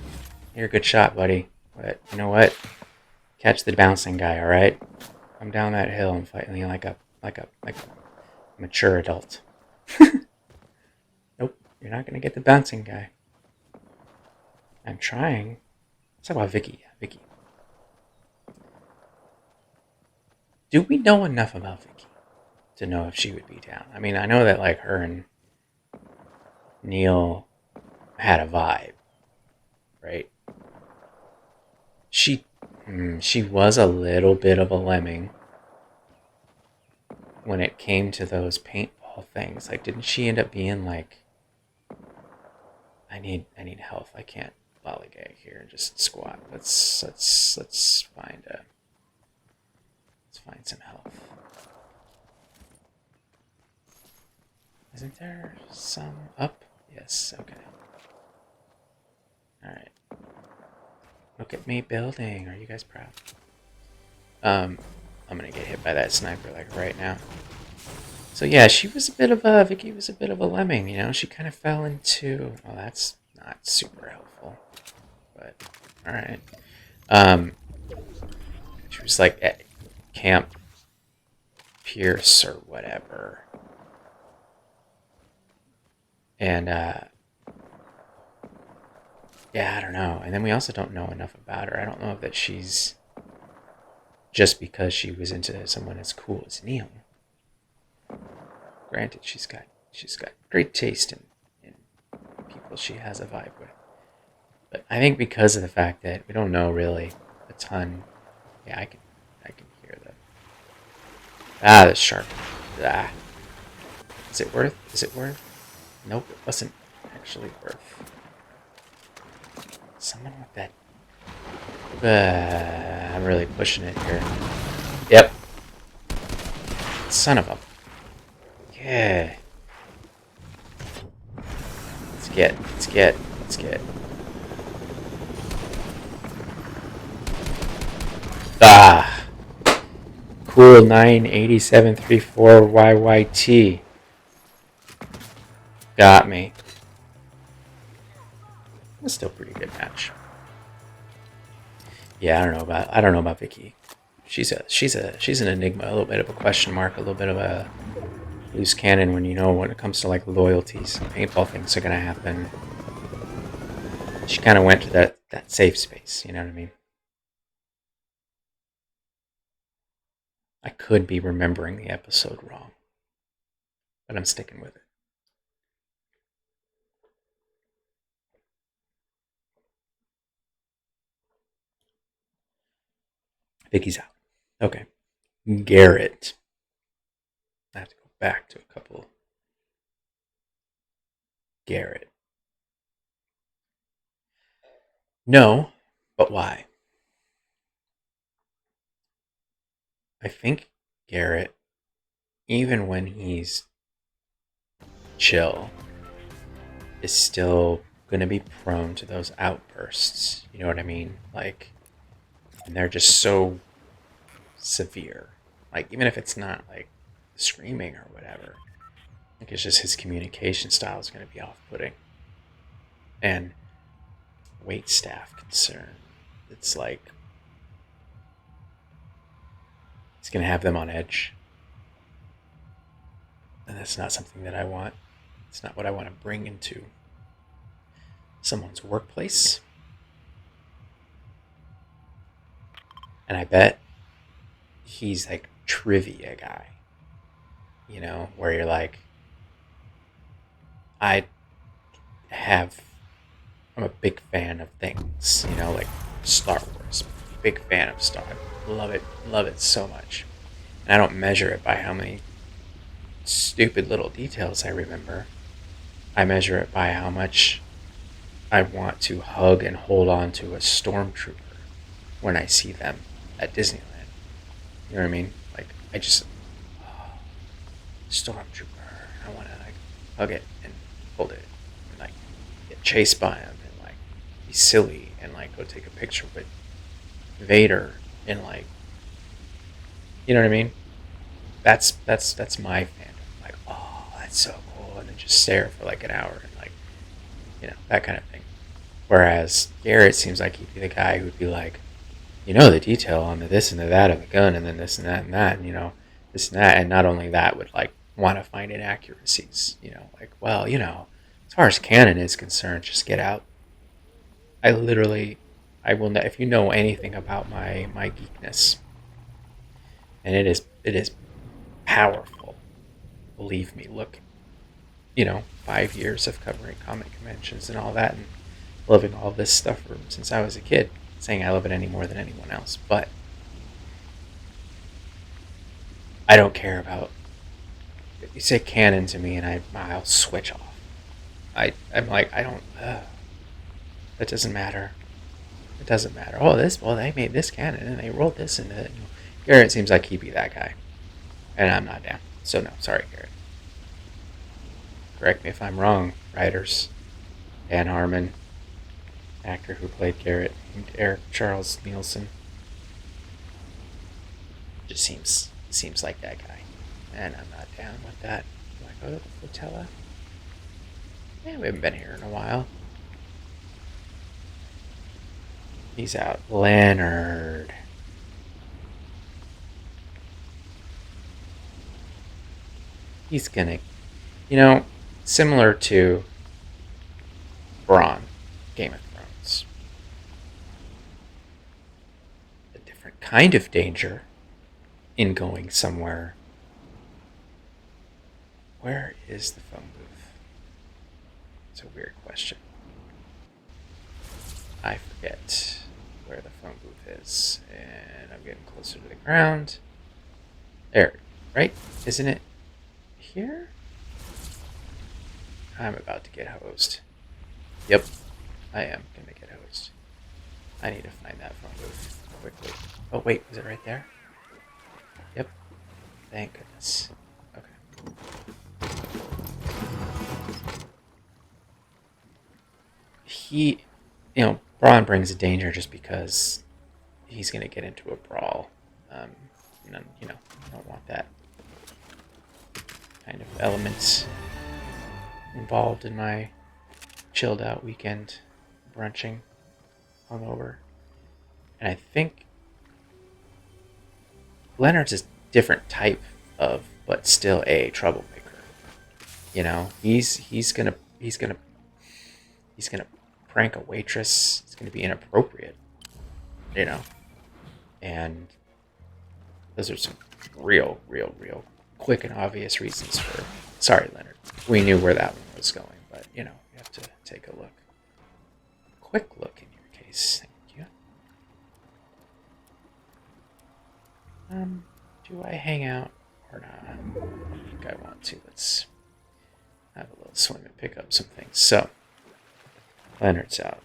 [SPEAKER 1] You're a good shot, buddy. But you know what? Catch the bouncing guy, alright? Come down that hill and fight me like a mature adult. Nope, you're not gonna get the bouncing guy. I'm trying. Let's talk about Vicky. Vicky. Do we know enough about Vicky to know if she would be down? I mean, I know that like her and Neil had a vibe, right? She was a little bit of a lemming when it came to those paintball things. Like, didn't she end up being like, I need health. I can't lollygag here and just squat. Let's find some health. Isn't there some up? Yes. Okay. All right. Look at me building. Are you guys proud? I'm gonna get hit by that sniper like right now. So yeah, Vicky was a bit of a lemming, you know. She kind of fell into. Well, that's not super helpful, but all right. She was like at Camp Pierce or whatever, and yeah, I don't know. And then we also don't know enough about her. I don't know that she's just because she was into someone as cool as Neil. Granted, she's got great taste in people she has a vibe with. But I think because of the fact that we don't know really a ton. Yeah, I can hear the shark. Ah. Is it worth? Nope, it wasn't actually worth. Someone with that. I'm really pushing it here. Yep. Son of a. Yeah. Let's get. Ah. Cool 98734 YYT. Got me. It's still a pretty good match. Yeah, I don't know about Vicky. She's an enigma, a little bit of a question mark, a little bit of a loose cannon when it comes to like loyalties. Paintball things are gonna happen. She kind of went to that safe space. You know what I mean? I could be remembering the episode wrong, but I'm sticking with it. Vicky's out. Okay. Garrett. I have to go back to a couple. Garrett. No, but why? I think Garrett, even when he's chill, is still going to be prone to those outbursts. You know what I mean? Like, and they're just so severe. Like, even if it's not like screaming or whatever, like it's just his communication style is going to be off-putting. And wait staff concern, it's like it's going to have them on edge. And that's not something that I want. It's not what I want to bring into someone's workplace. And I bet he's like trivia guy. You know, where you're like, I'm a big fan of things, you know, like Star Wars. Big fan of Star Wars. Love it so much. And I don't measure it by how many stupid little details I remember. I measure it by how much I want to hug and hold on to a stormtrooper when I see them at Disneyland. You know what I mean? Like, I just, oh, stormtrooper. I want to like hug it and hold it and like get chased by him and like be silly and like go take a picture with Vader and like, you know what I mean? That's my fandom. Like, oh, that's so cool, and then just stare for like an hour and like, that kind of thing. Whereas Garrett seems like he'd be the guy who'd be like, the detail on the this and the that of the gun, and then this and that, and this and that, and not only that, would like want to find inaccuracies. Like, well, as far as canon is concerned, just get out. I literally, I will. If you know anything about my geekness, and it is powerful. Believe me. Look, 5 years of covering comic conventions and all that, and loving all this stuff since I was a kid. Saying I love it any more than anyone else, but I don't care about. If you say canon to me, and I'll switch off. I'm like, I don't. That doesn't matter. It doesn't matter. Oh, they made this canon and they rolled this into it. Garrett seems like he'd be that guy, and I'm not down. So no, sorry, Garrett. Correct me if I'm wrong, writers. Dan Harmon, actor who played Garrett, named Eric Charles Nielsen. Just seems like that guy, and I'm not down with that. Do I go to the Flotilla? Yeah, we haven't been here in a while. He's out. Leonard. He's gonna, similar to Braun, Game of Thrones. A different kind of danger in going somewhere. Where is the phone booth? It's a weird question. I forget where the phone booth is, and I'm getting closer to the ground. There, right? Isn't it here? I'm about to get hosed. Yep, I am gonna get hosed. I need to find that phone booth quickly. Oh wait, was it right there? Yep. Thank goodness. Okay. Braun brings a danger just because he's gonna get into a brawl. And I don't want that kind of element involved in my chilled out weekend brunching hungover. And I think Leonard's a different type of, but still a troublemaker. He's gonna prank a waitress. It's gonna be inappropriate. And those are some real quick and obvious reasons for. Sorry, Leonard. We knew where that one was going, but you have to take a look. Quick look in your case. Thank you. Do I hang out or not? I think I want to. Let's have a little swim and pick up some things. So, Leonard's out.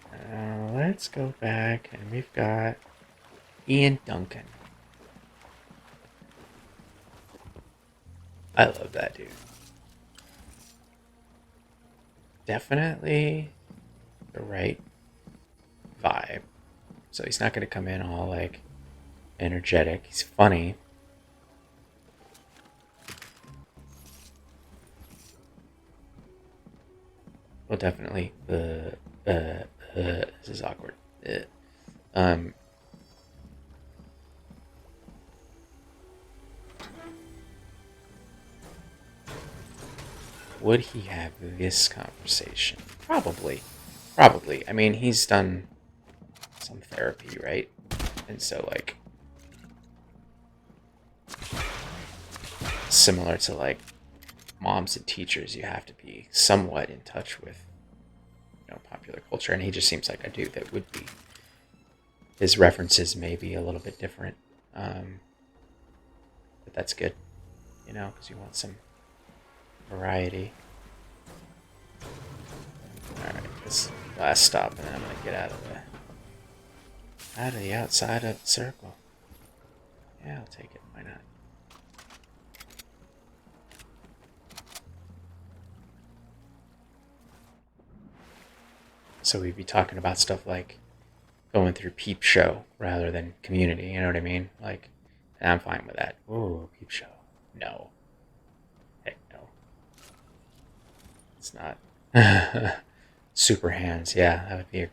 [SPEAKER 1] Let's go back, and we've got Ian Duncan. I love that dude. Definitely the right vibe. So he's not going to come in all like energetic. He's funny. Well, definitely. This is awkward. Would he have this conversation? Probably. I mean, he's done some therapy, right? And so, like, similar to, like, moms and teachers, you have to be somewhat in touch with, popular culture. And he just seems like a dude that would be. His references may be a little bit different. But that's good, because you want some variety. Alright, last stop, and then I'm gonna get out of the outside of the circle. Yeah, I'll take it. Why not? So we'd be talking about stuff like going through Peep Show rather than Community. You know what I mean? Like, I'm fine with that. Ooh, Peep Show. No. Heck no. It's not. Super Hands. Yeah, that would be a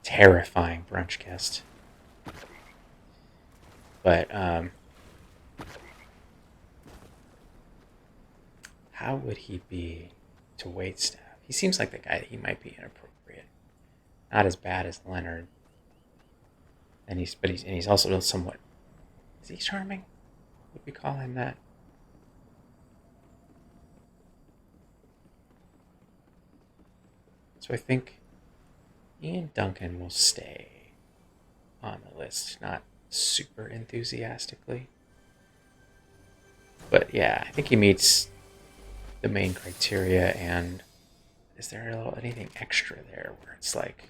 [SPEAKER 1] terrifying brunch guest. But how would he be to waitstaff? He seems like the guy that he might be inappropriate. Not as bad as Leonard. And he's also somewhat. Is he charming? Would we call him that? So I think Ian Duncan will stay on the list, not super enthusiastically. But yeah, I think he meets the main criteria. And is there anything extra there where it's like,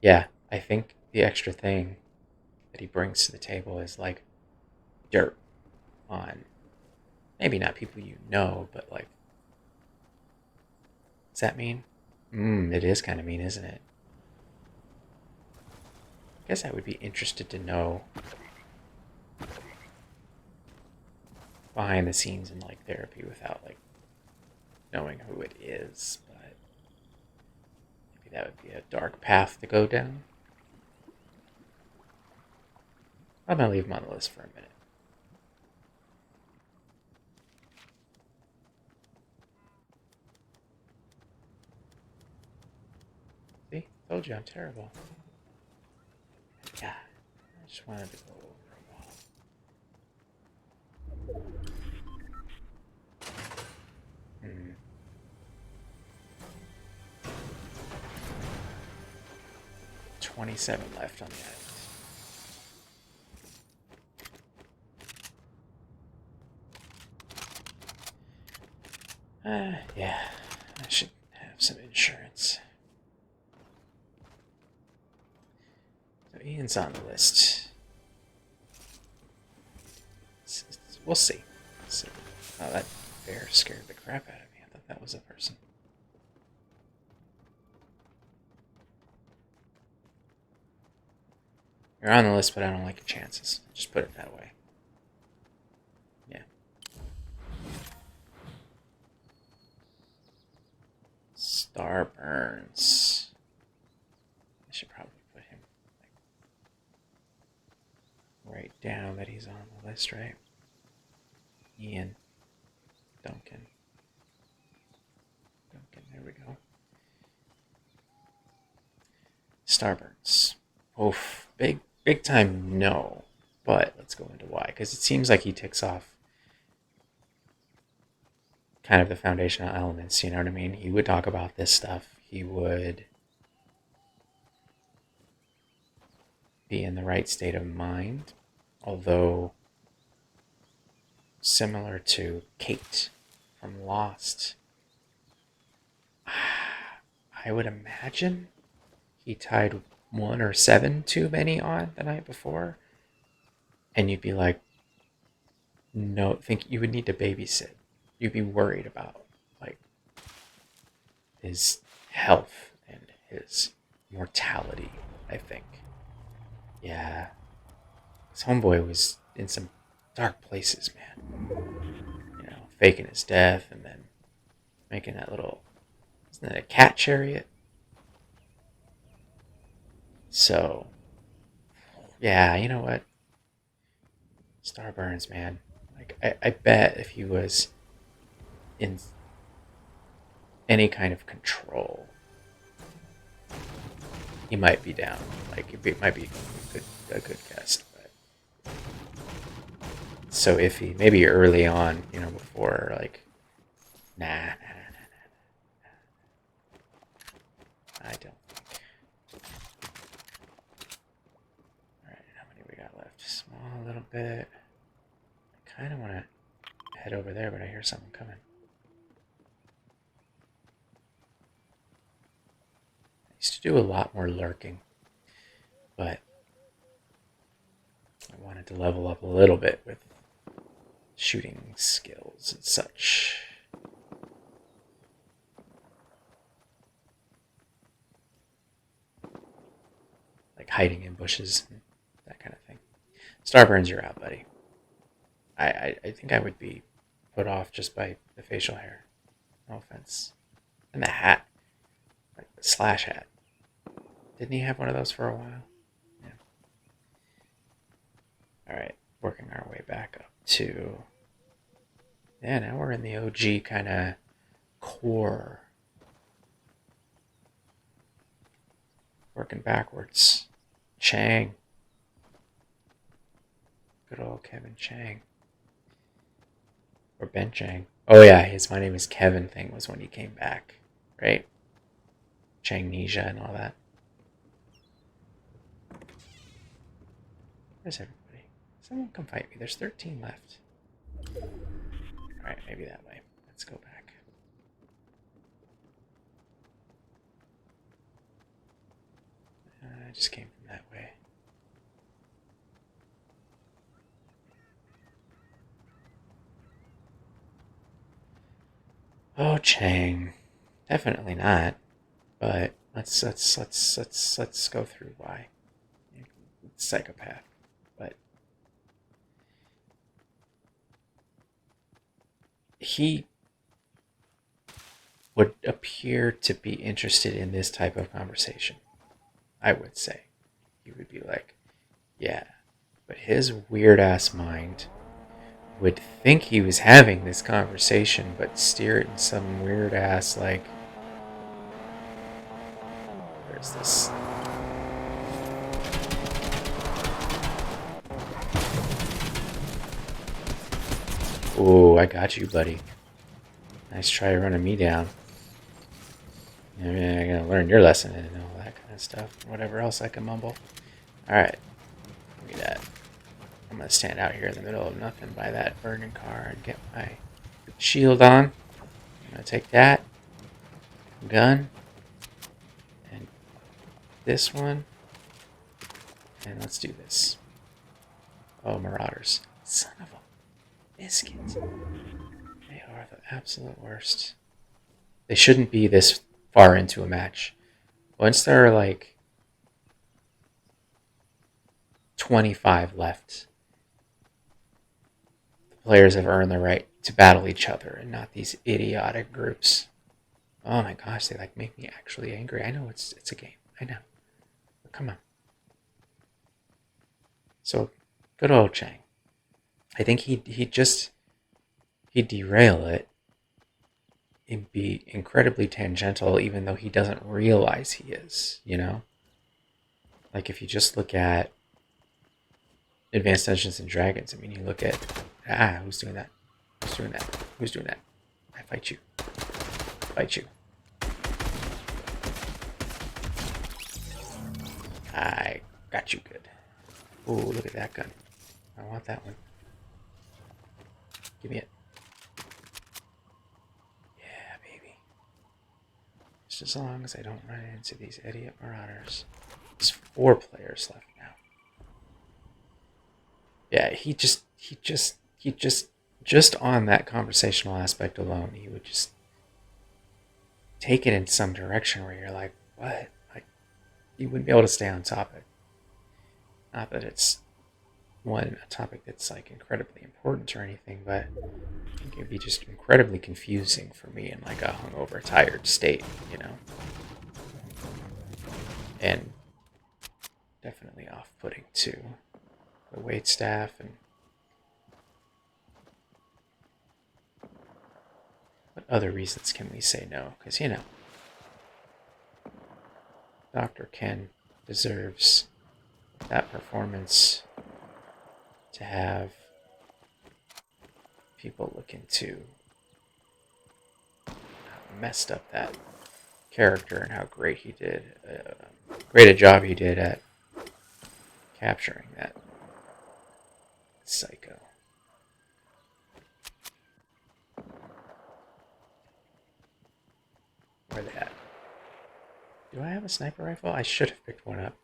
[SPEAKER 1] yeah, I think the extra thing that he brings to the table is like dirt on maybe not people you know, but like, does that mean? It is kind of mean, isn't it? I guess I would be interested to know behind the scenes in like therapy without like knowing who it is, but maybe that would be a dark path to go down. I'm gonna leave him on the list for a minute. See? Told you I'm terrible. Yeah. I just wanted to go over them all. 27 left on the island. Yeah. I should have some insurance. So Ian's on the list. We'll see. Oh, that bear scared the crap out of me. I thought that was a person. You're on the list, but I don't like your chances. Just put it that way. Yeah. Starburns. I should probably put him right down that he's on the list, right? Ian. Duncan. There we go. Starburns. Oof. Big time no. But let's go into why. Because it seems like he ticks off kind of the foundational elements, you know what I mean? He would talk about this stuff. He would be in the right state of mind. Although, similar to Kate from Lost, I would imagine he tied 1 or 7 too many on the night before. And you'd be like, no, think you would need to babysit. You'd be worried about like his health and his mortality, I think. Yeah. His homeboy was in some dark places, man. You know, faking his death and then making that little, isn't that a cat chariot? So, yeah, you know what? Starburns, man. Like, I bet if he was in any kind of control, he might be down. Like, it might be a good guest. But so iffy. Maybe early on, you know, before, like, nah. I don't think. Alright, how many we got left? Small little bit. I kind of want to head over there, but I hear someone coming. should do a lot more lurking, but I wanted to level up a little bit with shooting skills and such. Like hiding in bushes and that kind of thing. Starburns, you're out, buddy. I think I would be put off just by the facial hair. No offense. And the hat. Like the slash hat. Didn't he have one of those for a while? Yeah. Alright, working our way back up to... Yeah, now we're in the OG kind of core. Working backwards. Chang. Good old Kevin Chang. Or Ben Chang. Oh yeah, his My Name is Kevin thing was when he came back. Right? Changnesia and all that. Where's everybody? Someone come fight me. There's 13 left. Alright, maybe that way. Let's go back. I just came from that way. Oh, Chang. Definitely not. But let's go through why. Psychopath. But he would appear to be interested in this type of conversation. I would say. He would be like, yeah. But his weird ass mind would think he was having this conversation, but steer it in some weird ass, like, where's this? Oh, I got you, buddy. Nice try running me down. I mean, I gotta learn your lesson and all that kind of stuff. Whatever else I can mumble. Alright. Give me that. I'm gonna stand out here in the middle of nothing by that burning car and get my shield on. I'm gonna take that gun and this one. And let's do this. Oh, Marauders. Son of a biscuit. They are the absolute worst. They shouldn't be this far into a match. Once there are like 25 left, the players have earned the right to battle each other and not these idiotic groups. Oh my gosh, they like make me actually angry. I know it's a game. I know. But come on. So, good old Chang. I think he'd derail it and be incredibly tangential, even though he doesn't realize he is, you know? Like, if you just look at Advanced Dungeons and Dragons, I mean, you look at, who's doing that? Who's doing that? Who's doing that? I fight you. Fight you. I got you good. Ooh, look at that gun. I want that one. Give me it. Yeah, baby. Just as long as I don't run into these idiot marauders. There's 4 players left now. Yeah, he just on that conversational aspect alone, he would just take it in some direction where you're like, what? Like, you wouldn't be able to stay on topic. Not that it's a topic that's like incredibly important or anything, but I think it'd be just incredibly confusing for me in like a hungover, tired state, you know? And definitely off-putting too. The wait staff and what other reasons can we say no? Because, you know, Dr. Ken deserves that performance to have people look into how messed up that character and how great he did, great a job he did at capturing that psycho. Where they at? Do I have a sniper rifle? I should have picked one up.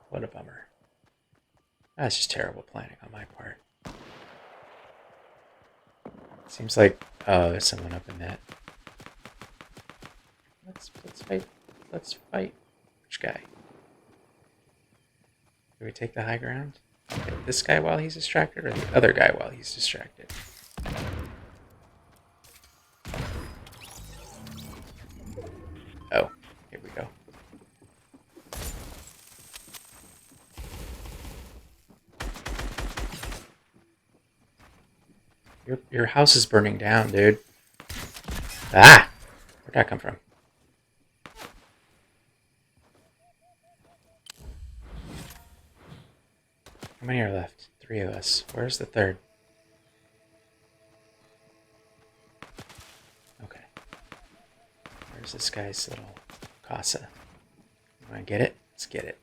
[SPEAKER 1] What a bummer. That's just terrible planning on my part. Seems like, oh, there's someone up in that. Let's fight. Let's fight. Which guy? Do we take the high ground? This guy while he's distracted, or the other guy while he's distracted? Oh, here we go. Your house is burning down, dude. Ah! Where'd that come from? How many are left? 3 of us. Where's the third? Okay. Where's this guy's little casa? You wanna get it? Let's get it.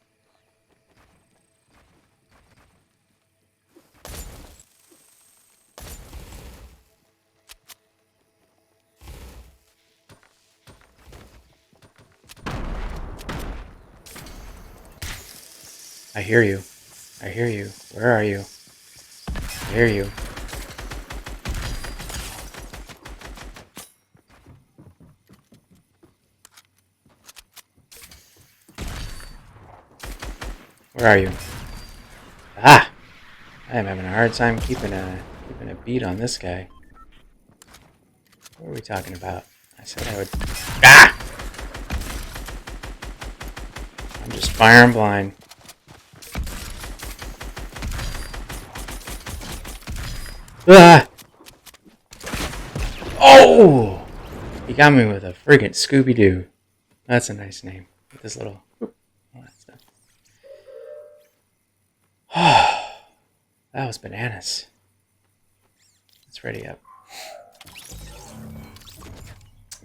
[SPEAKER 1] I hear you. I hear you. Where are you? I hear you. Where are you? Ah! I am having a hard time keeping a beat on this guy. What are we talking about? I said I would. Ah! I'm just firing blind. Ah! Oh! He got me with a friggin' Scooby-Doo. That's a nice name. With this little... All that stuff. That was bananas. Let's ready up.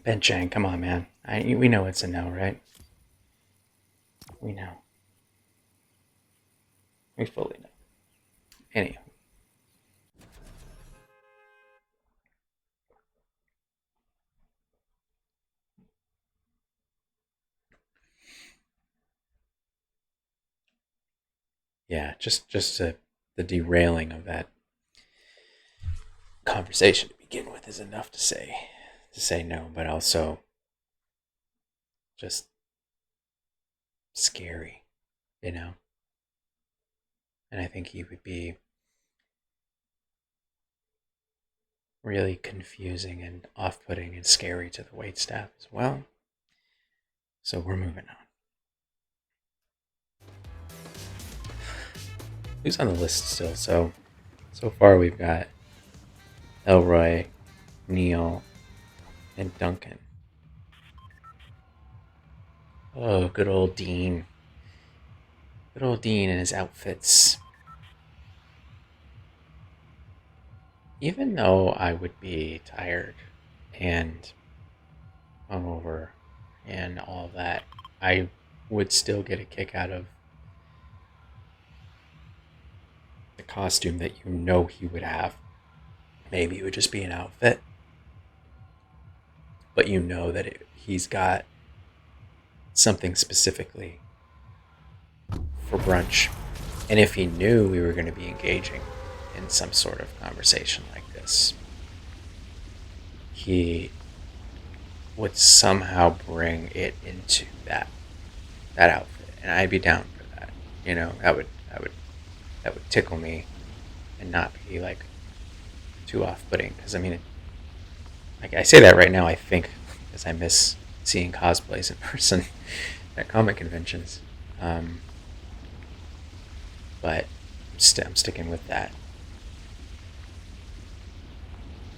[SPEAKER 1] Ben Chang, come on, man. We know it's a no, right? We know. We fully know. Anyhow. Yeah, just the derailing of that conversation to begin with is enough to say no, but also just scary, you know? And I think he would be really confusing and off-putting and scary to the waitstaff as well. So we're moving on. Who's on the list still? So far we've got Elroy, Neil, and Duncan. Oh, good old Dean. Good old Dean and his outfits. Even though I would be tired and hungover and all that, I would still get a kick out of the costume that you know he would have. Maybe it would just be an outfit, but you know that he's got something specifically for brunch. And if he knew we were going to be engaging in some sort of conversation like this, he would somehow bring it into that outfit, and I'd be down for that. You know, that would tickle me, and not be like too off-putting. Because I mean, like I say that right now, I think because I miss seeing cosplays in person at comic conventions. But I'm sticking with that.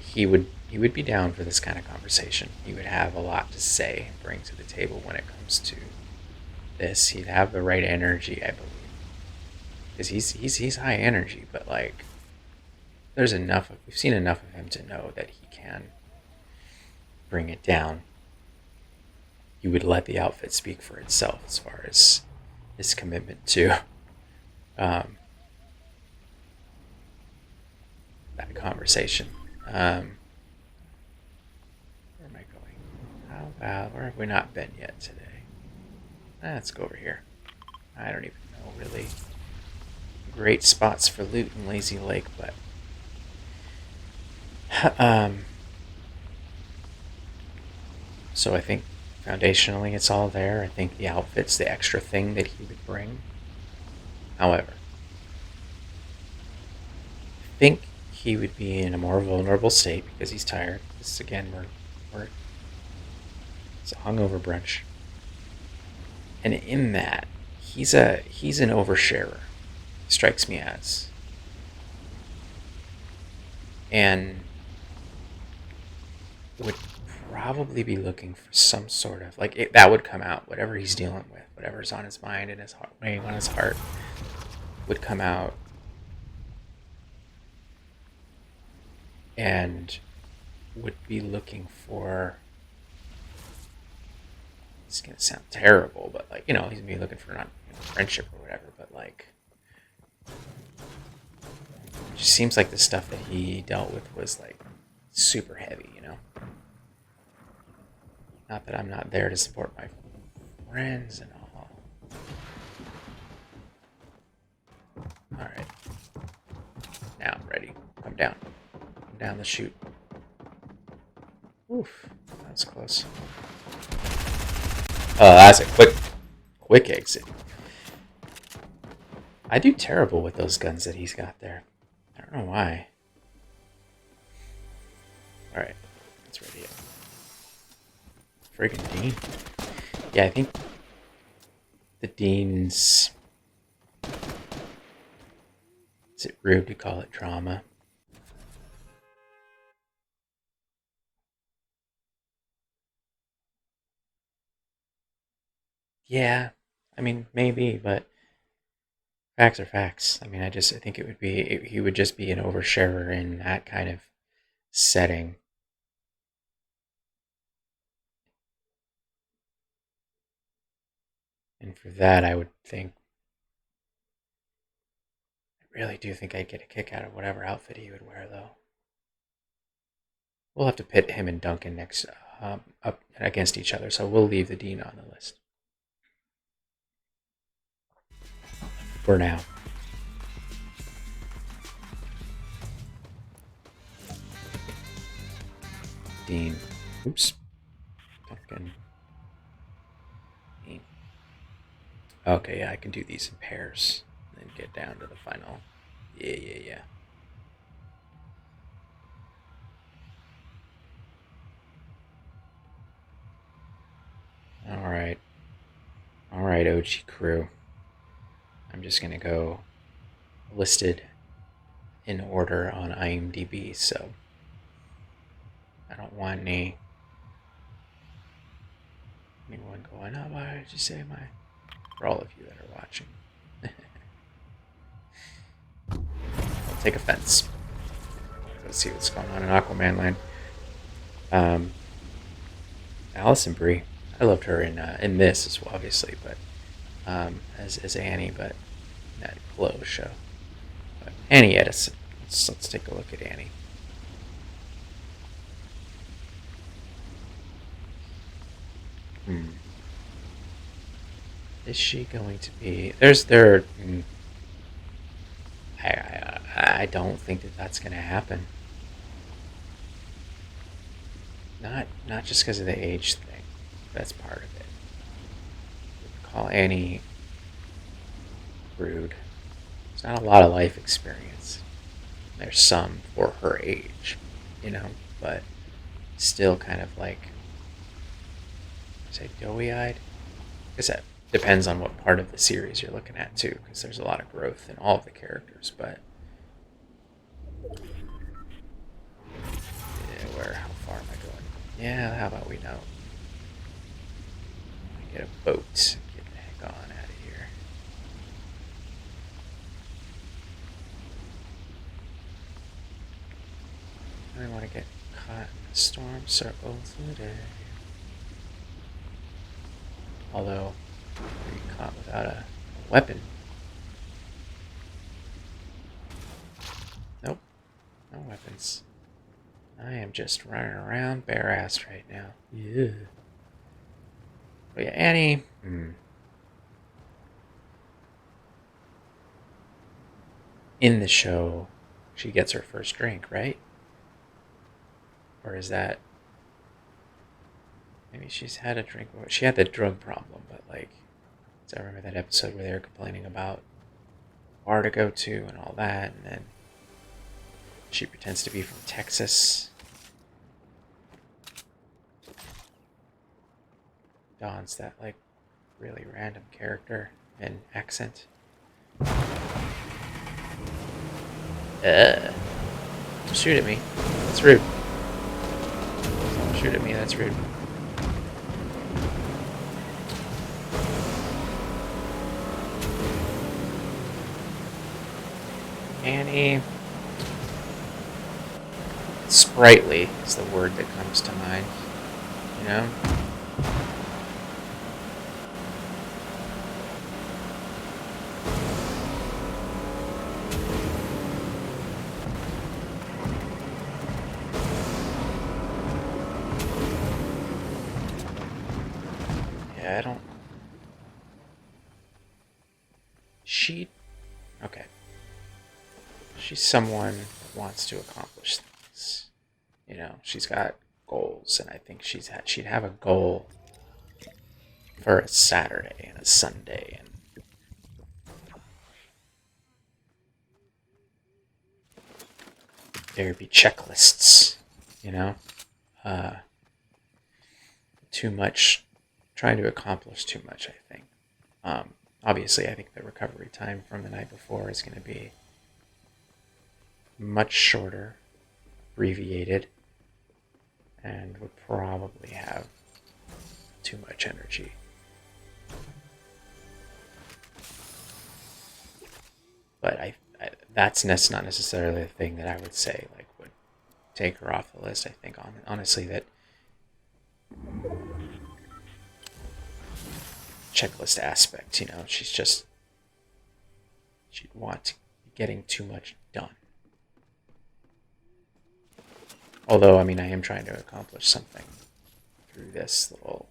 [SPEAKER 1] He would be down for this kind of conversation. He would have a lot to say, bring to the table when it comes to this. He'd have the right energy, I believe, because he's high energy. But like, we've seen enough of him to know that he can bring it down. He would let the outfit speak for itself as far as his commitment to that conversation. Where am I going? Where have we not been yet today? Let's go over here. I don't even know really great spots for loot in Lazy Lake, but so I think foundationally it's all there. I think the outfit's the extra thing that he would bring. However, I think he would be in a more vulnerable state because he's tired. This again, it's a hungover brunch, and in that, he's an oversharer. Strikes me as, and would probably be looking for some sort of that would come out. Whatever he's dealing with, whatever's on his mind and his heart, weighing on his heart, would come out, and would be looking for. It's gonna sound terrible, but he's gonna be looking for not friendship or whatever, but it just seems like the stuff that he dealt with was super heavy, Not that I'm not there to support my friends and all. Alright. Now I'm ready. Come down. Come down the chute. Oof. That was close. Oh, that's a quick exit. I do terrible with those guns that he's got there. I don't know why. Alright. That's ready. Friggin' Dean. Yeah, I think the Dean's... Is it rude to call it drama? Yeah, I mean, maybe, but facts are facts. I mean, I think it would be, he would just be an oversharer in that kind of setting. And for that, I would think, I really do think I'd get a kick out of whatever outfit he would wear, though. We'll have to pit him and Duncan next up against each other, so we'll leave the Dean on the list for now. Dean. Oops. Duncan. Dean. Okay, yeah, I can do these in pairs. And then get down to the final. Yeah. Alright. Alright, OG crew. I'm just gonna go listed in order on IMDb, so I don't want anyone going, oh, why did you say my... For all of you that are watching. Don't take offense. Let's see what's going on in Aquaman land. Allison Brie. I loved her in this as well, obviously, but as Annie, but in that Glow show. But Annie Edison. Let's take a look at Annie. Is she going to be? I don't think that's going to happen. Not just because of the age thing. That's part of it. Call Annie rude. There's not a lot of life experience. There's some for her age, but still kind of say doughy-eyed. I guess that depends on what part of the series you're looking at too, because there's a lot of growth in all of the characters. But how far am I going? Yeah, how about we know? Get a boat. Get the heck on out of here. I don't want to get caught in the storm circle today. Although, be caught without a weapon. Nope. No weapons. I am just running around bare-assed right now. Yeah. But yeah, Annie. in the show, she gets her first drink, right? Or is that maybe she's had a drink? She had the drug problem, but like, so I remember that episode where they were complaining about bar to go to and all that, and then she pretends to be from Texas. Don's that like really random character and accent. Don't shoot at me. That's rude. Don't shoot at me. That's rude. Annie. Sprightly is the word that comes to mind. You know? Yeah, I don't. Okay. She's someone that wants to accomplish things. You know, she's got goals, and I think she'd have a goal for a Saturday and a Sunday, and there'd be checklists. You know, uh, too much, trying to accomplish too much. I think. Obviously, I think the recovery time from the night before is going to be much shorter, abbreviated, and would probably have too much energy. But that's not necessarily the thing that I would say like would take her off the list. I think honestly that checklist aspect, she'd want to be getting too much done. Although, I mean, I am trying to accomplish something through this little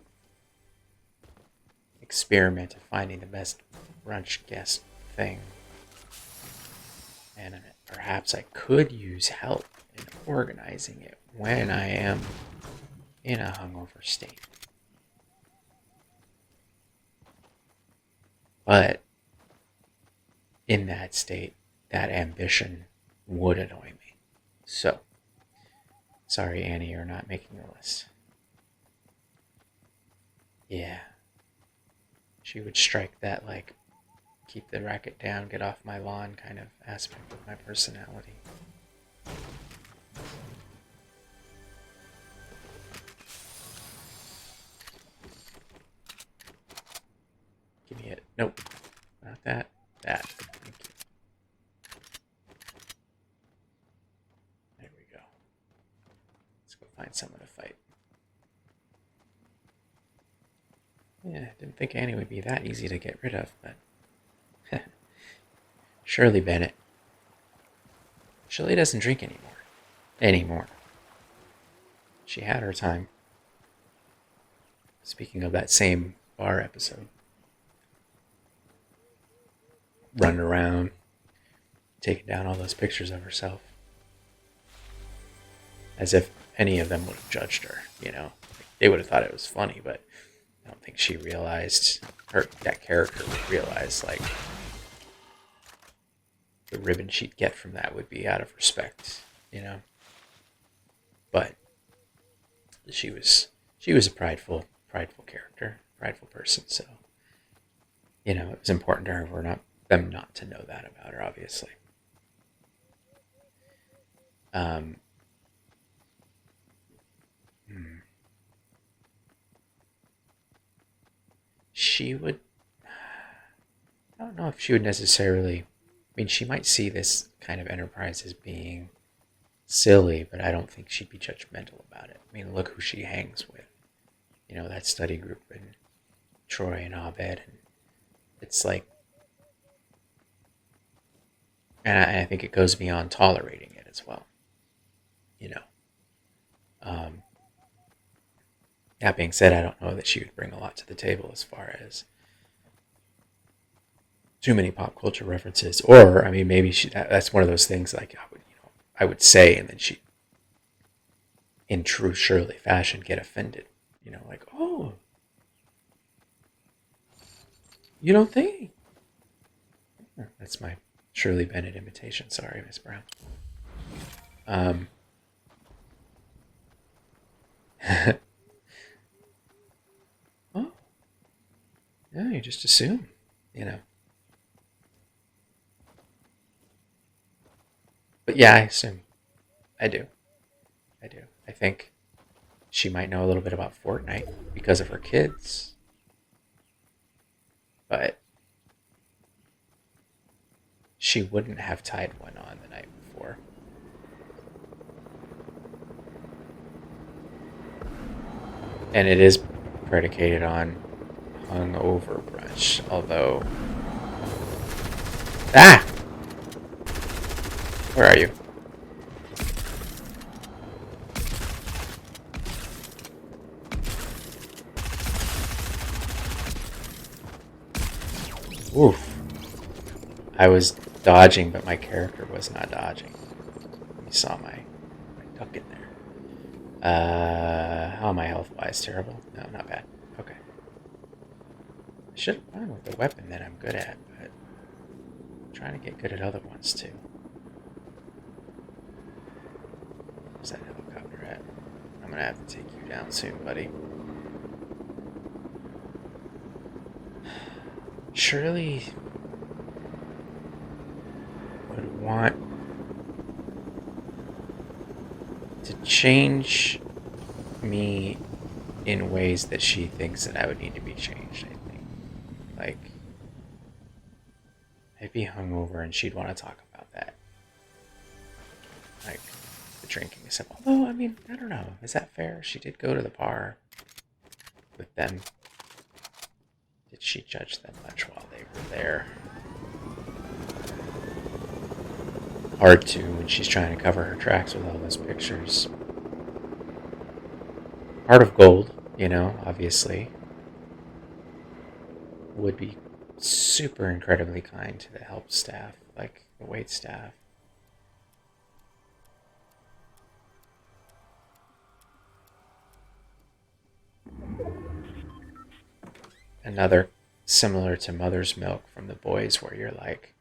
[SPEAKER 1] experiment of finding the best brunch guest thing. And perhaps I could use help in organizing it when I am in a hungover state. But in that state, that ambition would annoy me. So, sorry, Annie, you're not making the list. Yeah. She would strike that, like, keep the racket down, get off my lawn kind of aspect of my personality. Give me it. Nope. Not that. That. Thank you. There we go. Let's go find someone to fight. Yeah, didn't think Annie would be that easy to get rid of, but Shirley Bennett. Shirley doesn't drink anymore. She had her time. Speaking of that same bar episode. Running around, taking down all those pictures of herself. As if any of them would have judged her, They would have thought it was funny, but I don't think she realized, that character would realize, like, the ribbon she'd get from that would be out of respect, But she was a prideful character, prideful person, so, it was important to her for them not to know that about her, obviously. She would, I don't know if she would necessarily, I mean, she might see this kind of enterprise as being silly, but I don't think she'd be judgmental about it. I mean, look who she hangs with. That study group and Troy and Abed, and it's like, and I think it goes beyond tolerating it as well. That being said, I don't know that she would bring a lot to the table as far as too many pop culture references, or I mean, maybe that's one of those things like I would say, and then she, in true Shirley fashion, get offended. Like, oh, you don't think? That's my Shirley Bennett imitation. Sorry, Miss Brown. Um, oh, yeah, you just assume, you know. But yeah, I assume. I do. I do. I think she might know a little bit about Fortnite because of her kids, but she wouldn't have tied one on the night before. And it is predicated on hungover brunch, although... Ah! Where are you? Oof. I was dodging, but my character was not dodging. You saw my duck in there. How am I health-wise? Terrible? No, not bad. Okay. I should have gone with the weapon that I'm good at, but I'm trying to get good at other ones too. Where's that helicopter at? I'm gonna have to take you down soon, buddy. Shirley would want to change me in ways that she thinks that I would need to be changed, I think. Like, I'd be hungover and she'd want to talk about that. Like, the drinking and stuff. Although, I mean, I don't know. Is that fair? She did go to the bar with them. Did she judge them much while they were there? Hard to when she's trying to cover her tracks with all those pictures. Heart of Gold, obviously, would be super incredibly kind to the help staff, like the wait staff. Another similar to Mother's Milk from The Boys, where you're like,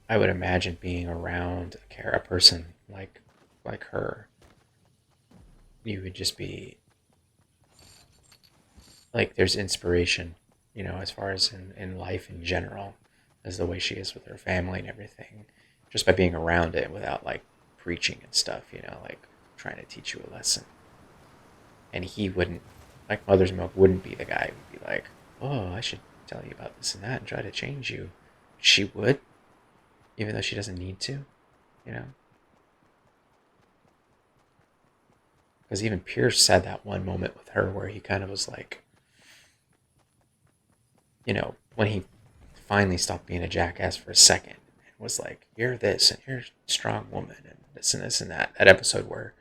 [SPEAKER 1] I would imagine being around a person like her, you would just be like, there's inspiration, as far as in life in general, as the way she is with her family and everything, just by being around it without like preaching and stuff, like trying to teach you a lesson. And he wouldn't, like Mother's Milk wouldn't be the guy who would be like, oh, I should tell you about this and that and try to change you. She would, even though she doesn't need to, Because even Pierce had that one moment with her where he kind of was like, when he finally stopped being a jackass for a second and was like, you're this and you're a strong woman and this and that. That episode where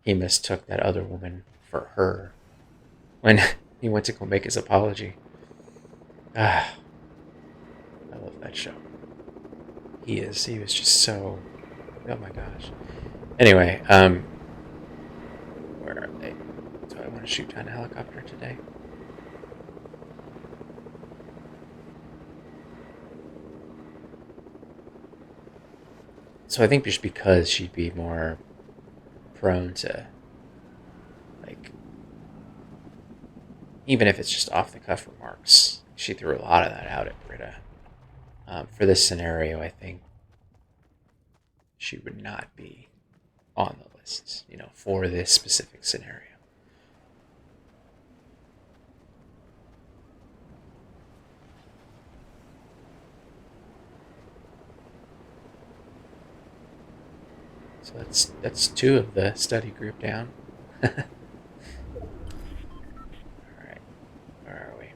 [SPEAKER 1] he mistook that other woman for her when he went to go make his apology. Ah, I love that show. He was just so, oh my gosh. Anyway, where are they? Do I want to shoot down a helicopter today? So I think just because she'd be more prone to, like, even if it's just off the cuff remarks, she threw a lot of that out at Britta. For this scenario, I think she would not be on the list, for this specific scenario. So that's two of the study group down. All right, where are we?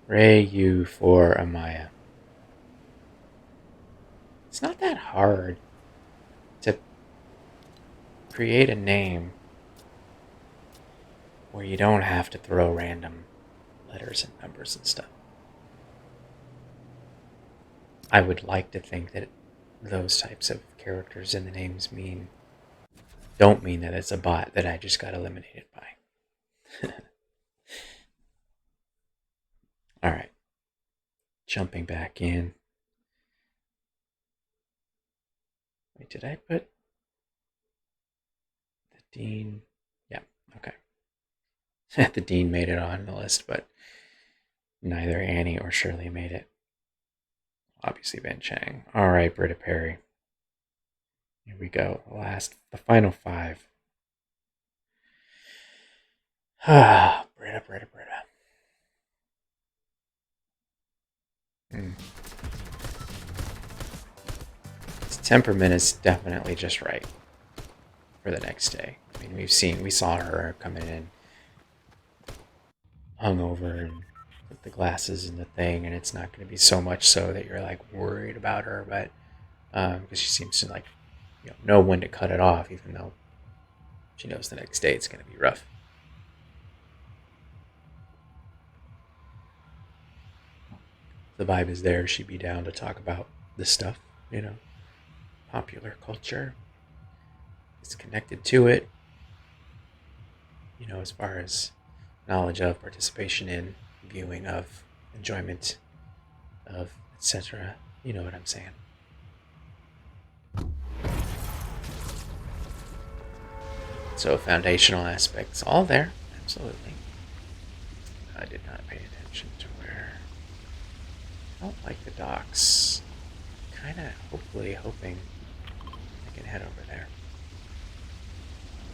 [SPEAKER 1] Ray, you for Amaya. not that hard to create a name where you don't have to throw random letters and numbers and stuff. I would like to think that those types of characters in the names don't mean that it's a bot that I just got eliminated by. Alright. Jumping back in. Wait, did I put the Dean? Yeah, okay. The Dean made it on the list, but neither Annie or Shirley made it. Obviously Ben Chang. Alright, Britta Perry. Here we go. The final 5. Britta. His temperament is definitely just right for the next day. I mean, we saw her coming in hungover and with the glasses and the thing, and it's not going to be so much so that you're like worried about her, but because she seems to like know when to cut it off, even though she knows the next day it's going to be rough. The vibe is there. She'd be down to talk about this stuff, popular culture. It's connected to it, as far as knowledge of, participation in, viewing of, enjoyment of, etc. You know what I'm saying. So foundational aspects, all there, absolutely. I did not pay attention to where. I don't like the docks. Kind of hoping I can head over there.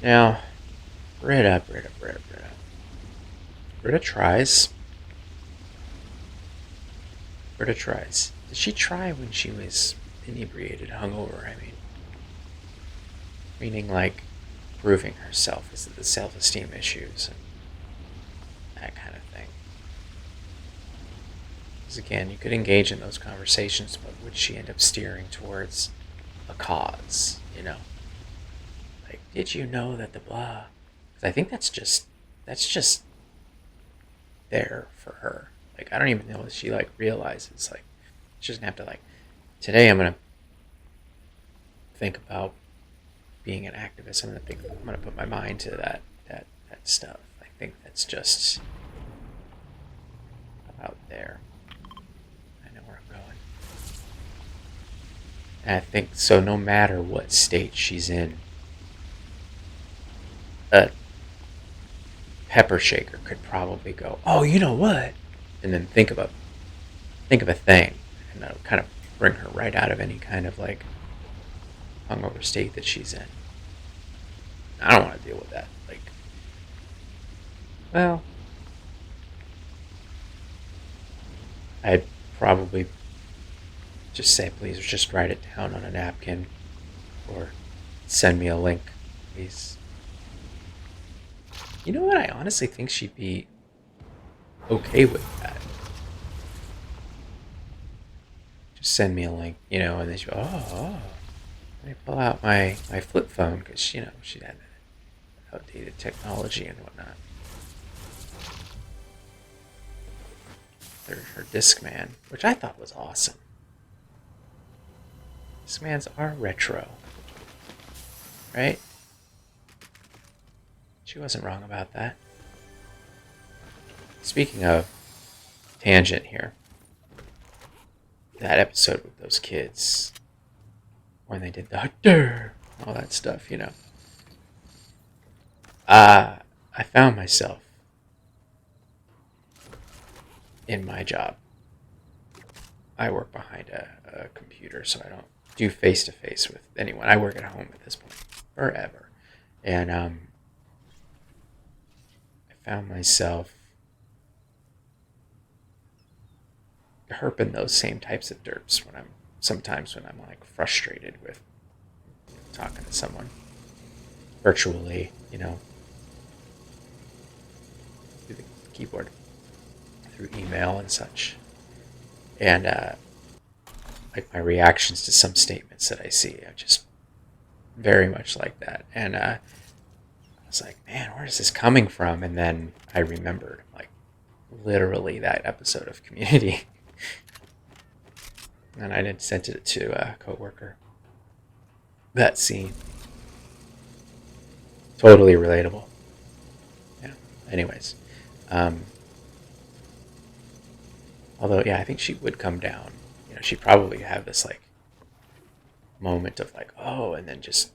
[SPEAKER 1] Now, Britta. Britta tries. Did she try when she was inebriated, hungover, I mean? Meaning like proving herself, is it the self-esteem issues and that kind of thing. Because again, you could engage in those conversations, but would she end up steering towards a cause, Like, did you know that the blah? Because I think that's just there for her. Like, I don't even know if she like realizes, like, she doesn't have to like, today I'm gonna think about being an activist. I'm gonna put my mind to that stuff. I think that's just about there. I know where I'm going. And I think so no matter what state she's in, a pepper shaker could probably go, oh, you know what? And then think of a thing. And that'll kind of bring her right out of any kind of like hungover state that she's in. I don't want to deal with that. Like, well, I'd probably just say, please just write it down on a napkin or send me a link, please. You know what? I honestly think she'd be okay with that. Just send me a link, and then she'd go, oh. Let me pull out my flip phone because, she had outdated technology and whatnot. Her Discman, which I thought was awesome. Discmans are retro, right? She wasn't wrong about that. Speaking of tangent here, that episode with those kids when they did the all that stuff, I found myself in my job. I work behind a computer, so I don't do face-to-face with anyone. I work at home at this point, forever. And I found myself herping those same types of derps sometimes when I'm like frustrated with talking to someone virtually, through the keyboard, through email and such. And like my reactions to some statements that I see. I just very much like that. And I was like, man, where is this coming from? And then I remembered, like, literally that episode of Community. And I did sent it to a coworker. That scene. Totally relatable. Yeah. Anyways. Although, yeah, I think she would come down. She'd probably have this, like, moment of, like, oh, and then just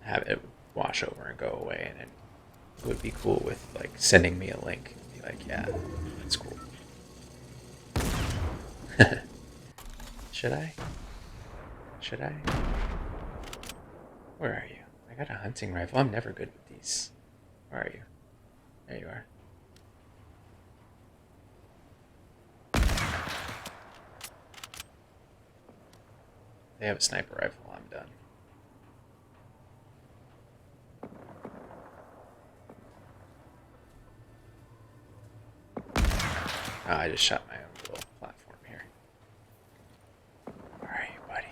[SPEAKER 1] have it wash over and go away. And it would be cool with, like, sending me a link. Be like, yeah, that's cool. Should I? Where are you? I got a hunting rifle. I'm never good with these. Where are you? There you are. They have a sniper rifle. I'm done. Oh, I just shot my own little platform here. Where are you, buddy?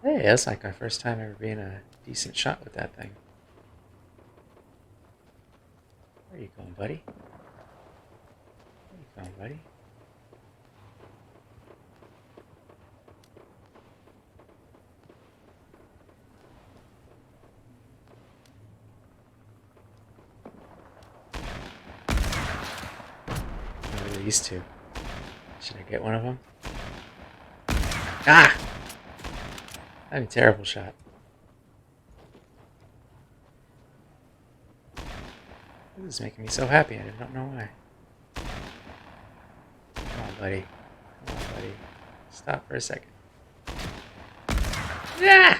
[SPEAKER 1] Hey, that's like my first time ever being a decent shot with that thing. Where are you going, buddy? Where are you going, buddy? What are these two? Should I get one of them? Ah! That's a terrible shot. This is making me so happy. I don't know why. Come on, buddy. Come on, buddy. Stop for a second. Yeah!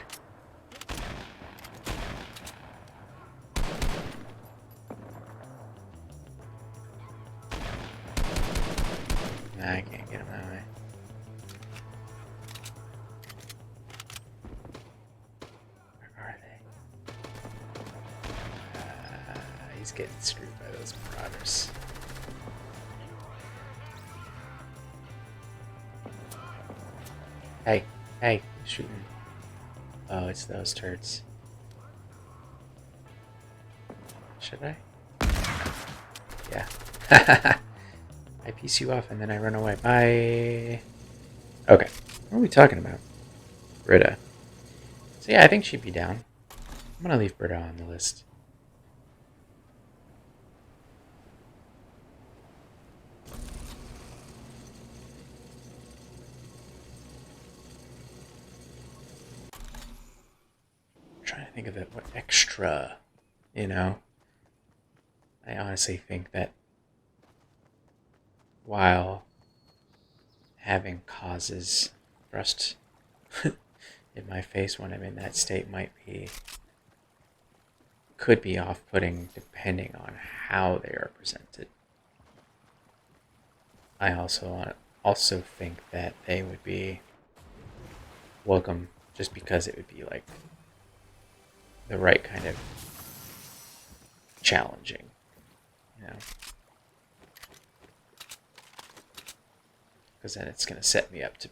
[SPEAKER 1] Nah, I can't get him that way. Where are they? He's getting screwed by those marauders. Hey, shooting. Oh, it's those turds. Should I? Yeah. I piece you off and then I run away. Bye. Okay. What are we talking about? Britta. So yeah, I think she'd be down. I'm gonna leave Britta on the list. I'm trying to think of it. What extra, I honestly think that while having causes thrust in my face when I'm in that state could be off-putting depending on how they are presented. I also think that they would be welcome just because it would be like the right kind of challenging, because then it's going to set me up to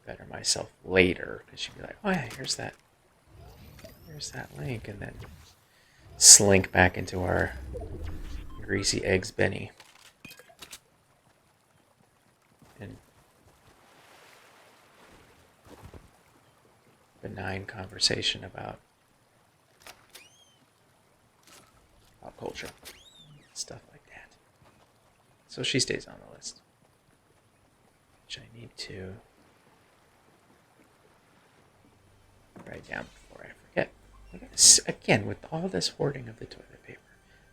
[SPEAKER 1] better myself later, because she'd be like, oh yeah, here's that link, and then slink back into our greasy eggs Benny and benign conversation about pop culture, stuff like that. So she stays on the list, which I need to write down before I forget. Again, with all this hoarding of the toilet paper,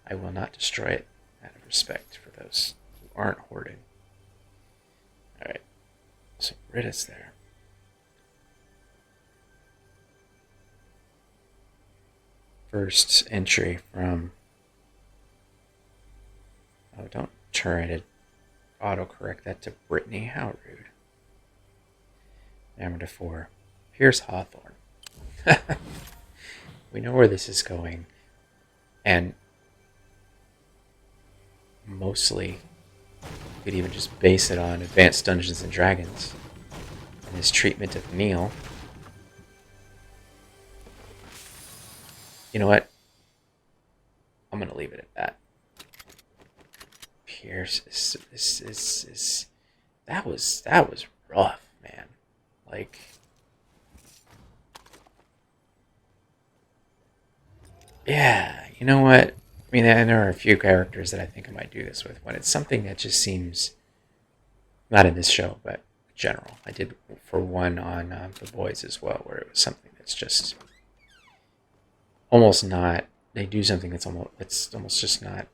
[SPEAKER 1] I will not destroy it out of respect for those who aren't hoarding. Alright, so Britta's there. First entry from... Oh, don't turn it autocorrect that to Brittany. How rude. Number 4, Pierce Hawthorne. We know where this is going, and mostly you could even just base it on Advanced Dungeons and Dragons and his treatment of Neil. You know what? I'm gonna leave it at that. Pierce is that was rough, man. Like, yeah, you know what? I mean, there are a few characters that I think I might do this with when it's something that just seems not in this show, but general. I did for one on The Boys as well, where it was something that's just almost not. They do something that's almost just not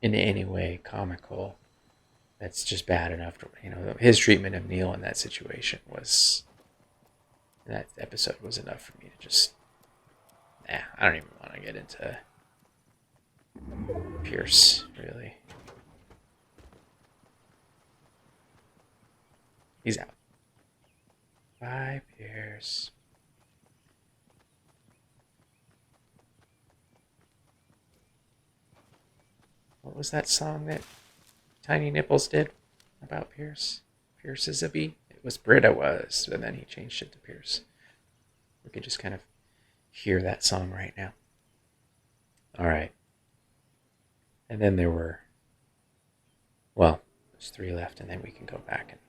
[SPEAKER 1] in any way comical. That's just bad enough to, his treatment of Neil in that situation was, that episode was enough for me to just, I don't even want to get into Pierce, really. He's out. Bye, Pierce. What was that song that Tiny Nipples did about Pierce? Pierce is a bee? It was Britta was, and then he changed it to Pierce. We could just kind of hear that song right now. Alright. And then there's 3 left, and then we can go back and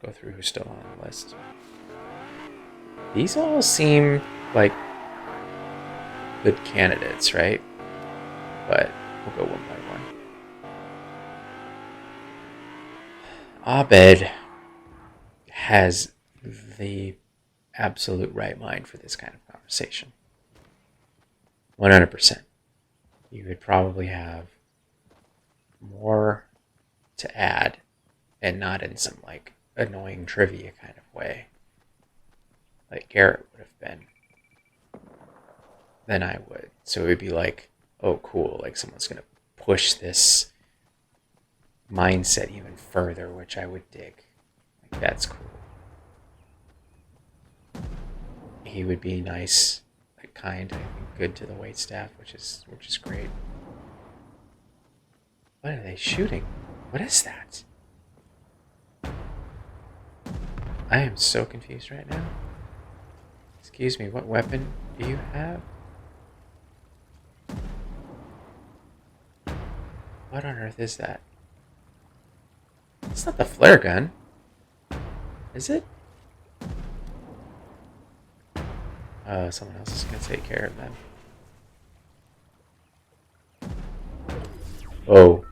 [SPEAKER 1] go through who's still on the list. These all seem like good candidates, right? But we'll go one by one. Abed has the absolute right mind for this kind of conversation. 100%. You would probably have more to add, and not in some like annoying trivia kind of way, like Garrett would have been, than I would. So it would be like, oh cool, like someone's going to push this mindset even further, which I would dig. Like, that's cool. He would be nice, like kind, I think good to the waitstaff, which is great. What are they shooting? What is that? I am so confused right now. Excuse me, what weapon do you have? What on earth is that? It's not the flare gun. Is it? Someone else is going to take care of them. Oh.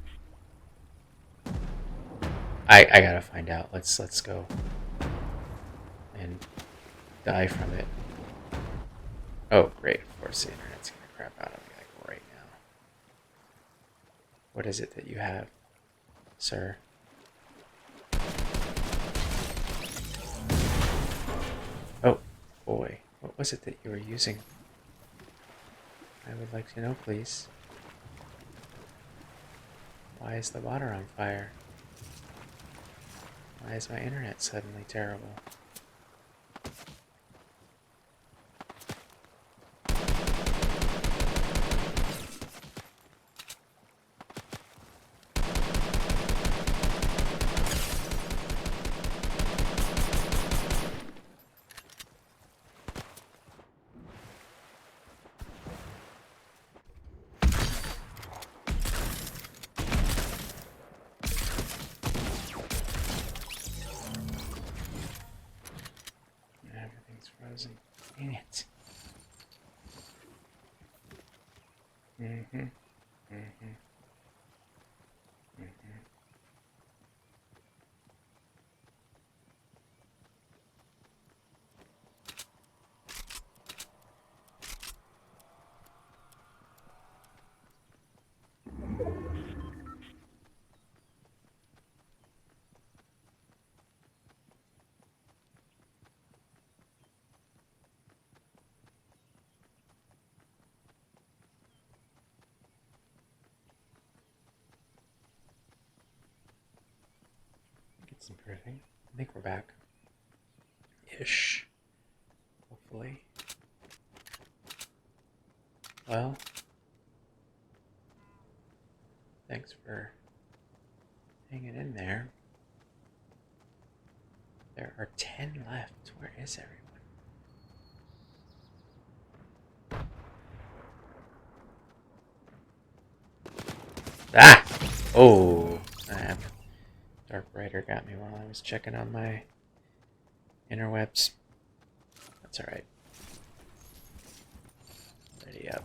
[SPEAKER 1] I gotta find out. Let's go and die from it. Oh, great. Of course the internet's going to crap out of me like right now. What is it that you have, sir? Oh, boy. What was it that you were using? I would like to know, please. Why is the water on fire? Why is my internet suddenly terrible? Everything's frozen. Dang it. Mm-hmm. Mm-hmm. Mm-hmm. It's improving. I think we're back. Ish. Hopefully. Well, thanks for hanging in there. There are 10 left. Where is everyone? Ah! Oh! Dark Rider got me while I was checking on my interwebs. That's alright. Ready up.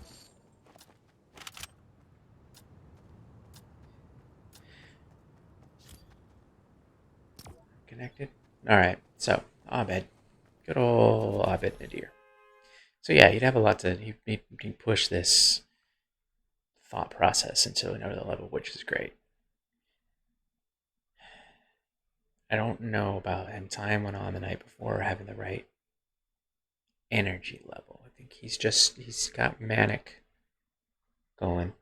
[SPEAKER 1] Connected? Alright, so, Abed. Good old Abed Nadir. So yeah, you'd have a lot to... You'd push this thought process into another level, which is great. I don't know about him. Time went on the night before having the right energy level. I think he's got manic going.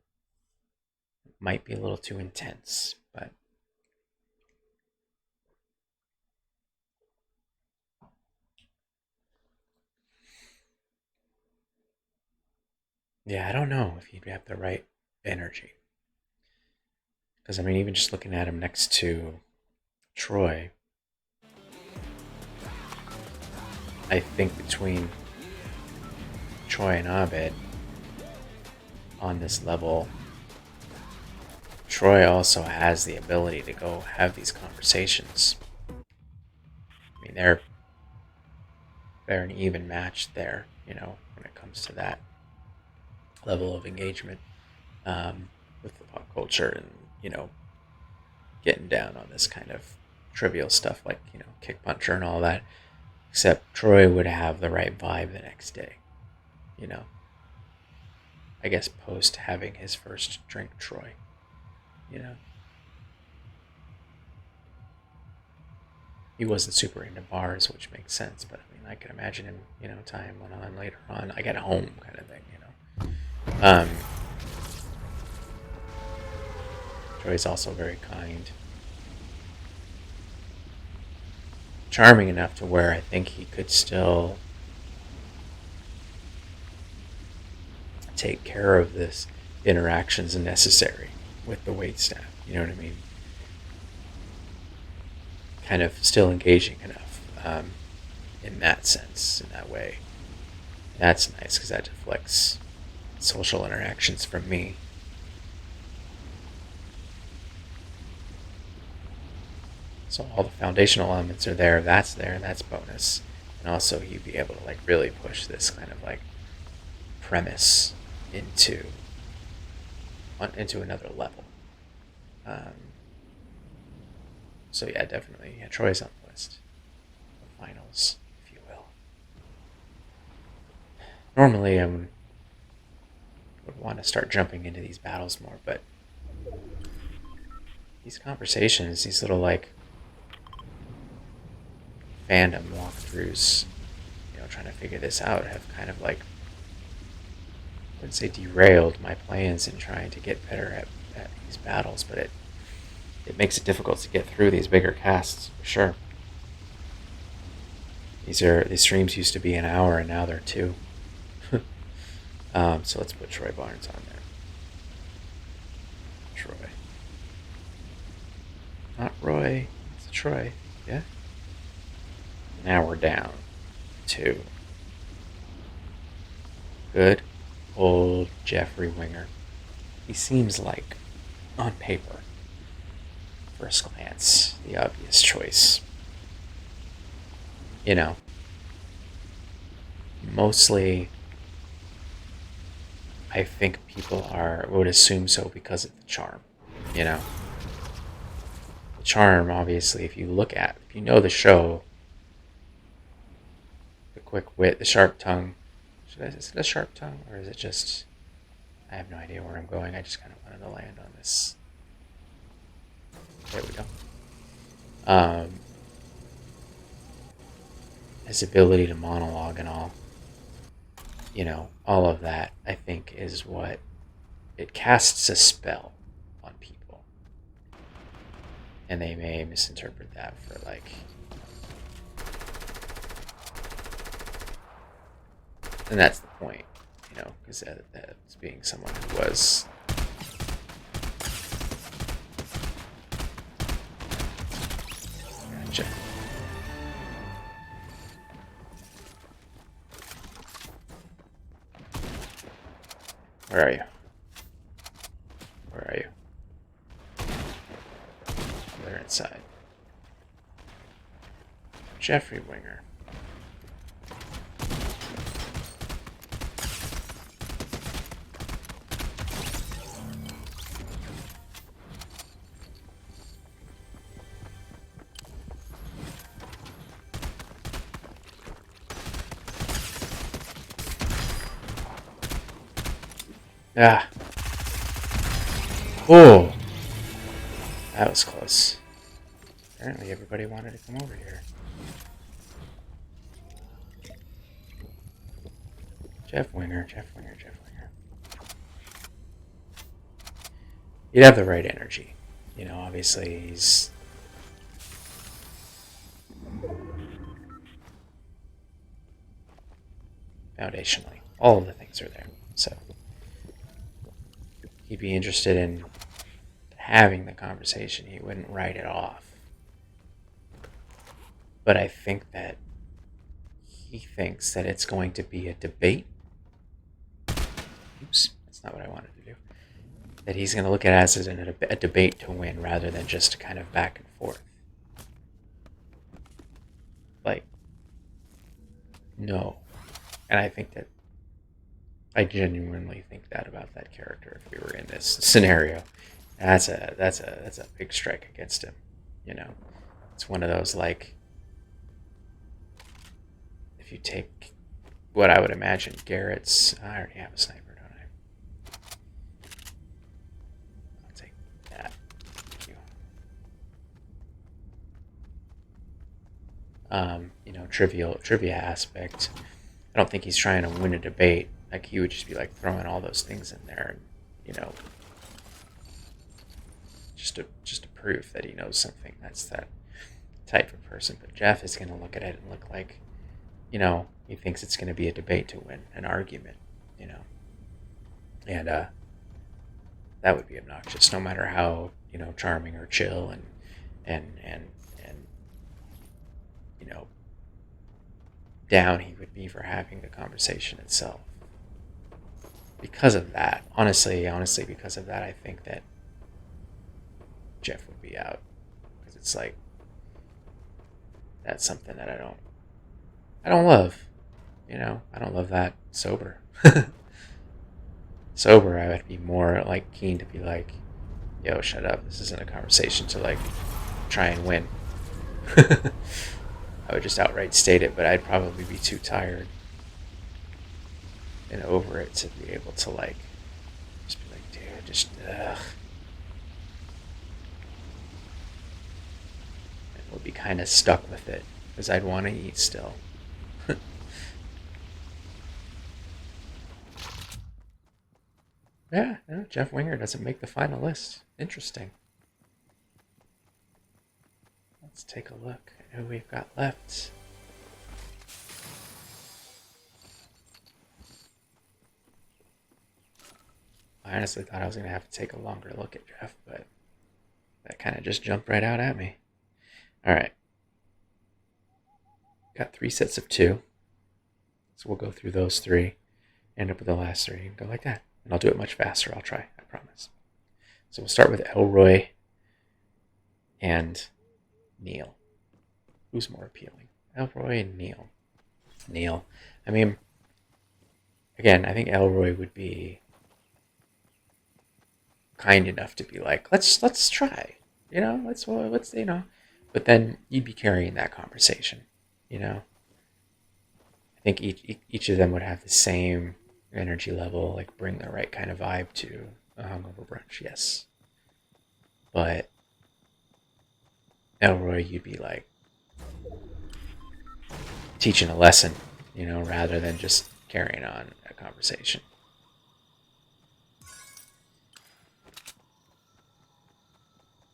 [SPEAKER 1] Might be a little too intense, but yeah, I don't know if he'd have the right energy. Because, I mean, even just looking at him next to Troy, I think between Troy and Abed on this level, Troy also has the ability to go have these conversations. I mean, they're an even match there, when it comes to that level of engagement with the pop culture and, getting down on this kind of trivial stuff like, kick puncher and all that. Except Troy would have the right vibe the next day, I guess post having his first drink, Troy, He wasn't super into bars, which makes sense, but I mean, I can imagine him, time went on later on, like at home kind of thing, Troy's also very kind. Charming enough to where I think he could still take care of this interactions necessary with the waitstaff. You know what I mean? Kind of still engaging enough in that sense, in that way. That's nice because that deflects social interactions from me. So all the foundational elements are there. That's bonus. And also you'd be able to like really push this kind of like premise into another level. So yeah, definitely. Yeah, Troy's on the list. The finals, if you will. Normally I would want to start jumping into these battles more, but these conversations, these little like fandom walkthroughs, trying to figure this out, have kind of like, I wouldn't say derailed my plans in trying to get better at these battles, but it makes it difficult to get through these bigger casts, for sure. These streams used to be an hour, and now they're 2. So let's put Troy Barnes on there. Troy. Not Roy. It's Troy. Yeah? Now we're down 2. Good old Jeffrey Winger. He seems like, on paper, first glance, the obvious choice. Mostly, I think people would assume so because of the charm, The charm, obviously, if you know the show, the quick wit, the sharp tongue. Is it a sharp tongue, or is it just... I have no idea where I'm going. I just kind of wanted to land on this. There we go. His ability to monologue and all. All of that, I think, is what... It casts a spell on people. And they may misinterpret that for like, and that's the point, you know, because that's being someone who was gotcha. Where are you? Where are you? They're inside. Jeffrey Winger. Ah. Oh. That was close. Apparently everybody wanted to come over here. Jeff Winger, Jeff Winger, Jeff Winger. He'd have the right energy. You know, obviously he's foundationally. All of the things are there. So he'd be interested in having the conversation. He wouldn't write it off. But I think that he thinks that it's going to be a debate. Oops, that's not what I wanted to do. That he's going to look at it as a debate to win rather than just kind of back and forth. Like, no. And I think that I genuinely think that about that character if we were in this scenario. That's a big strike against him. You know, it's one of those like, if you take what I would imagine Garrett's, I already have a sniper, don't I? I'll take that. Thank you. You know, trivia aspect. I don't think he's trying to win a debate. Like he would just be like throwing all those things in there, and you know, just to prove that he knows something. That's that type of person. But Jeff is going to look at it and look like, you know, he thinks it's going to be a debate to win, an argument, you know, and that would be obnoxious, no matter how, you know, charming or chill and you know, down he would be for having the conversation itself. Because of that, honestly, because of that, I think that Jeff would be out, because it's like, that's something that I don't love. You know, I don't love that sober. Sober, I would be more like keen to be like, yo, shut up. This isn't a conversation to like try and win. I would just outright state it, but I'd probably be too tired and over it to be able to like just be like, dude, just ugh. And we'll be kind of stuck with it because I'd want to eat still. Yeah, no, Jeff Winger doesn't make the final list. Interesting. Let's take a look at who we've got left. I honestly thought I was going to have to take a longer look at Jeff, but that kind of just jumped right out at me. All right. Got 3 sets of 2. So we'll go through those 3, end up with the last 3, and go like that. And I'll do it much faster. I'll try, I promise. So we'll start with Elroy and Neil. Who's more appealing? Elroy and Neil. Neil. I mean, again, I think Elroy would be kind enough to be like, let's try. You know, let's you know. But then you'd be carrying that conversation. You know, I think each of them would have the same energy level, like bring the right kind of vibe to a hungover brunch. Yes, but Elroy, you'd be like teaching a lesson, you know, rather than just carrying on a conversation.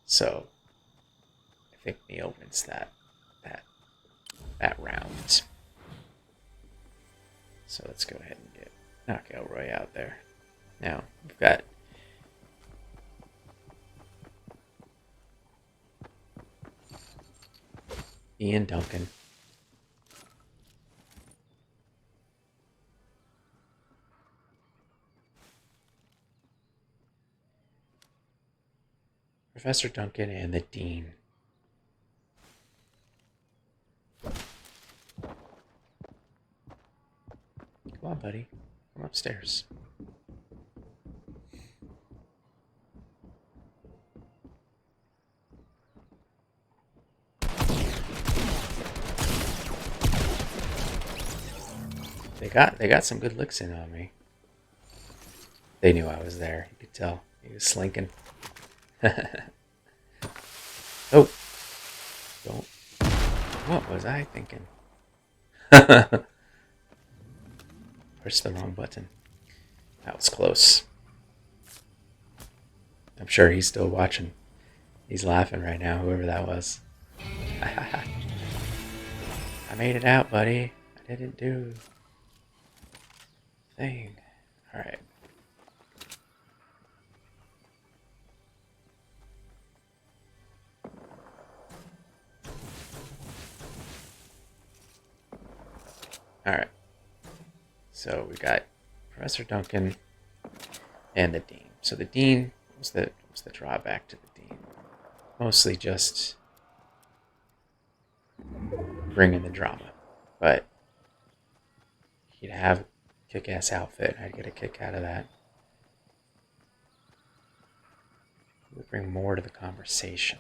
[SPEAKER 1] So think Neil wins that round. So let's go ahead and get Knockout Roy out there. Now we've got Ian Duncan. Professor Duncan and the Dean. Come on, buddy. Come upstairs. They got some good licks in on me. They knew I was there. You could tell. He was slinking. Oh. Don't. What was I thinking? Pressed the wrong button. That was close. I'm sure he's still watching. He's laughing right now, whoever that was. I made it out, buddy. I didn't do a thing. Alright. Alright. So we got Professor Duncan and the Dean. So the Dean was the drawback to the Dean. Mostly just bringing the drama. But he'd have a kick-ass outfit. I'd get a kick out of that. It would bring more to the conversation.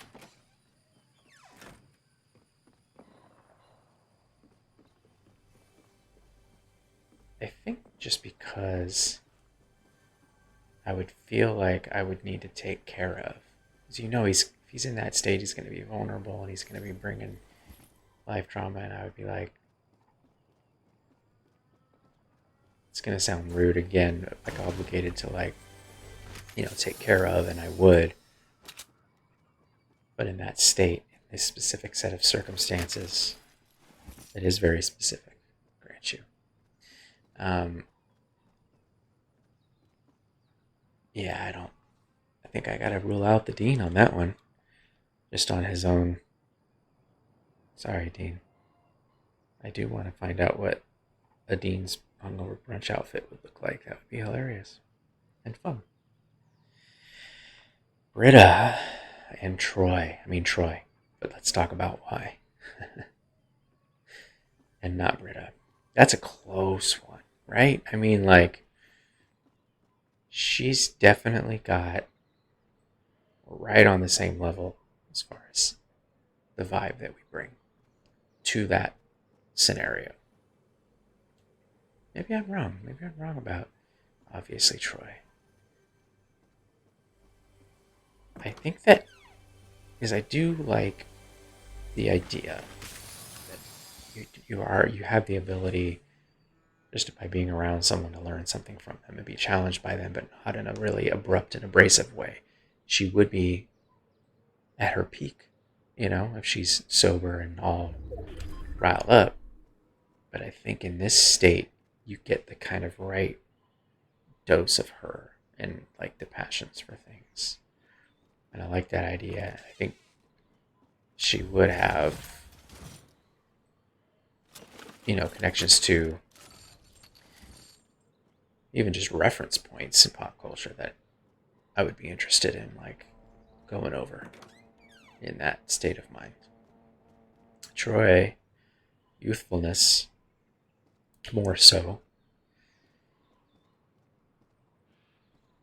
[SPEAKER 1] I think just because I would feel like I would need to take care of. Because if he's in that state, he's going to be vulnerable and he's going to be bringing life trauma, and I would be like, it's going to sound rude again, like obligated to take care of, and I would. But in that state, in this specific set of circumstances, it is very specific, grant you. Yeah, I think I gotta rule out the Dean on that one. Just on his own. Sorry, Dean. I do want to find out what a Dean's hungover brunch outfit would look like. That would be hilarious. And fun. Britta and Troy. But let's talk about why. And not Britta. That's a close one, right? She's definitely got right on the same level as far as the vibe that we bring to that scenario. Maybe I'm wrong. Maybe I'm wrong about, obviously, Troy. I think that because I do like the idea that you have the ability just by being around someone to learn something from them and be challenged by them, but not in a really abrupt and abrasive way. She would be at her peak, if she's sober and all riled up. But I think in this state, you get the kind of right dose of her and the passions for things. And I like that idea. I think she would have, connections to even just reference points in pop culture that I would be interested in, going over in that state of mind. Troy, youthfulness, more so.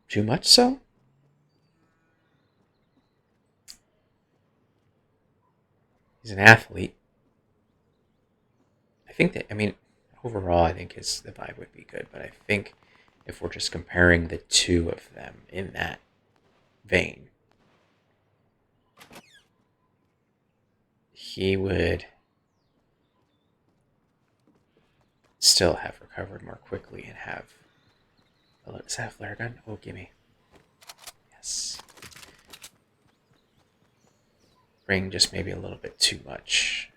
[SPEAKER 1] Too much so? He's an athlete. I think that, overall, I think the vibe would be good, but I think if we're just comparing the two of them in that vein, he would still have recovered more quickly and have... Is that a flare gun? Oh, gimme. Yes. bring just maybe a little bit too much.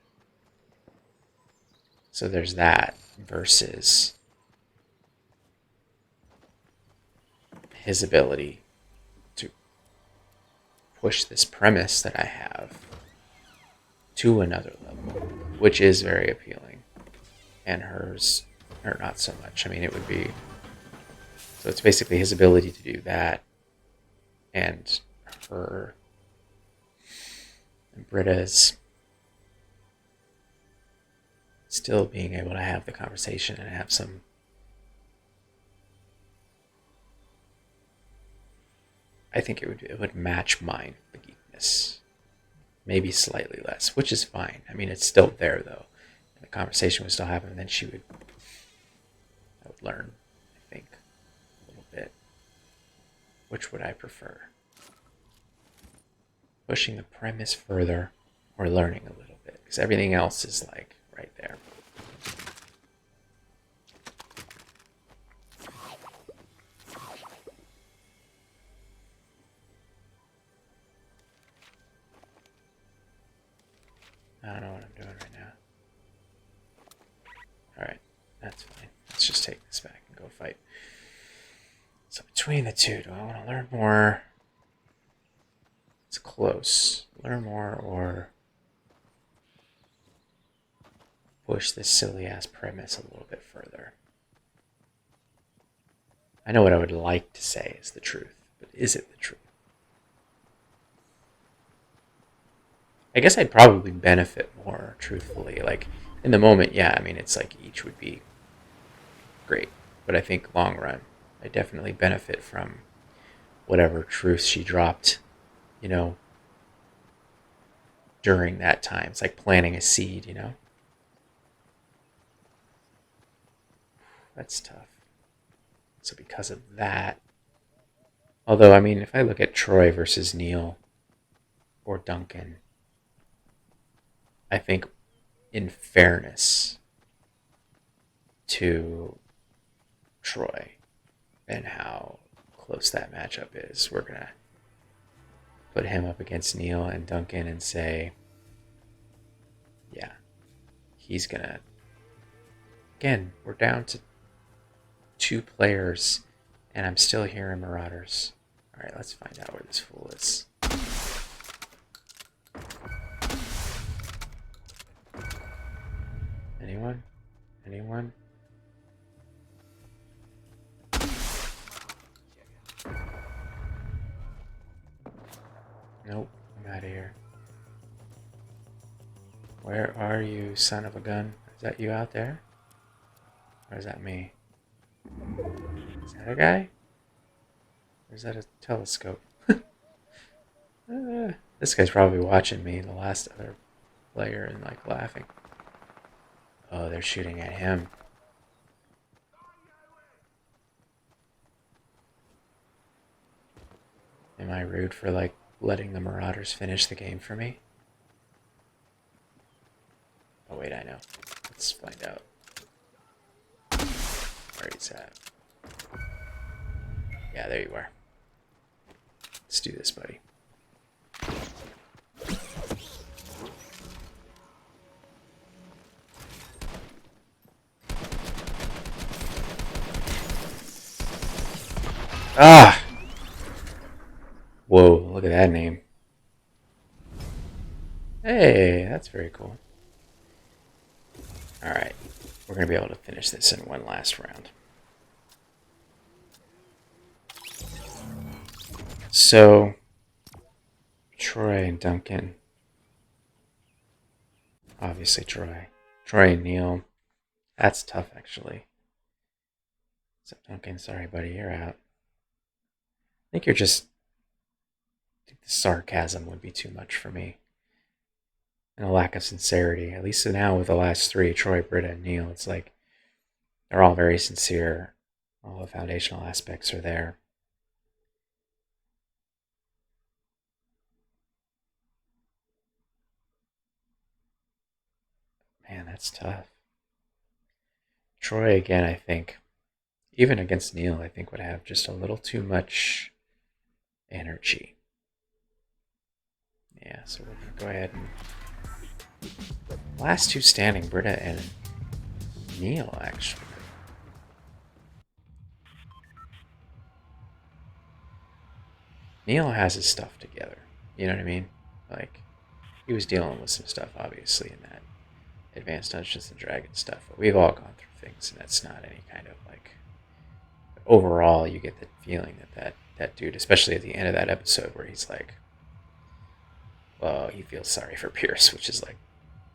[SPEAKER 1] So there's that versus his ability to push this premise that I have to another level, which is very appealing. And hers, or not so much. I mean, it would be... So it's basically his ability to do that and her... And Britta's still being able to have the conversation and have some... I think it would match mine, the geekness. Maybe slightly less, which is fine. I mean, it's still there, though. And the conversation would still happen, and then I would learn, I think, a little bit. Which would I prefer? Pushing the premise further or learning a little bit? Because everything else is, like, right there. I don't know what I'm doing right now. Alright, that's fine. Let's just take this back and go fight. So between the two, do I want to learn more? It's close. Learn more or push this silly ass premise a little bit further. I know what I would like to say is the truth, but is it the truth? I guess I'd probably benefit more, truthfully. Like, in the moment, yeah, I mean, it's like each would be great. But I think long run, I definitely benefit from whatever truth she dropped, you know, during that time. It's like planting a seed, you know? That's tough. So because of that, although, I mean, if I look at Troy versus Neil or Duncan, I think in fairness to Troy and how close that matchup is, we're going to put him up against Neil and Duncan and say, yeah, he's going to... Again, we're down to 2 players, and I'm still hearing Marauders. Alright, let's find out where this fool is. Anyone? Anyone? Nope, I'm out of here. Where are you, son of a gun? Is that you out there? Or is that me? Is that a guy? Or is that a telescope? This guy's probably watching me, the last other player, and like laughing. Oh, they're shooting at him. Am I rude for like letting the Marauders finish the game for me? Oh wait, I know. Let's find out where he's at. Yeah, there you are. Let's do this, buddy. Ah! Whoa, look at that name. Hey, that's very cool. Alright, we're going to be able to finish this in one last round. So, Troy and Duncan. Obviously Troy. Troy and Neil. That's tough, actually. So Duncan, sorry buddy, you're out. I think you're just... I think the sarcasm would be too much for me. And a lack of sincerity. At least now with the last 3, Troy, Britta, and Neil, it's like they're all very sincere. All the foundational aspects are there. Man, that's tough. Troy, again, I think, even against Neil, I think would have just a little too much energy. Yeah, so we're going to go ahead and... Last two standing, Britta and Neil, actually. Neil has his stuff together. You know what I mean? Like, he was dealing with some stuff, obviously, in that Advanced Dungeons and Dragons stuff. But we've all gone through things, and that's not any kind of, like... Overall, you get the feeling that dude, especially at the end of that episode where he's like, well, he feels sorry for Pierce, which is, like,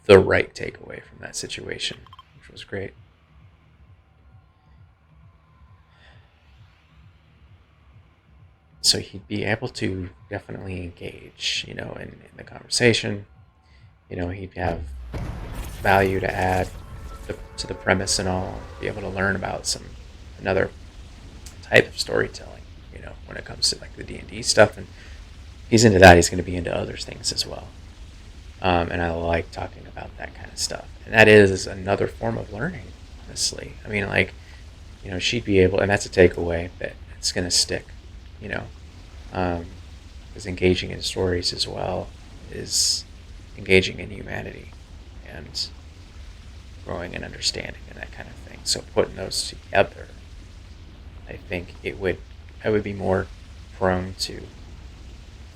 [SPEAKER 1] the right takeaway from that situation, which was great. So he'd be able to definitely engage, in the conversation. He'd have value to add to the premise and all. Be able to learn about another type of storytelling. When it comes to like the D&D stuff, and he's into that. He's going to be into other things as well. And I like talking about that kind of stuff. And that is another form of learning, honestly. I mean, like, she'd be able, and that's a takeaway that it's going to stick. Because engaging in stories as well is engaging in humanity and growing and understanding and that kind of thing. So putting those together, I think I would be more prone to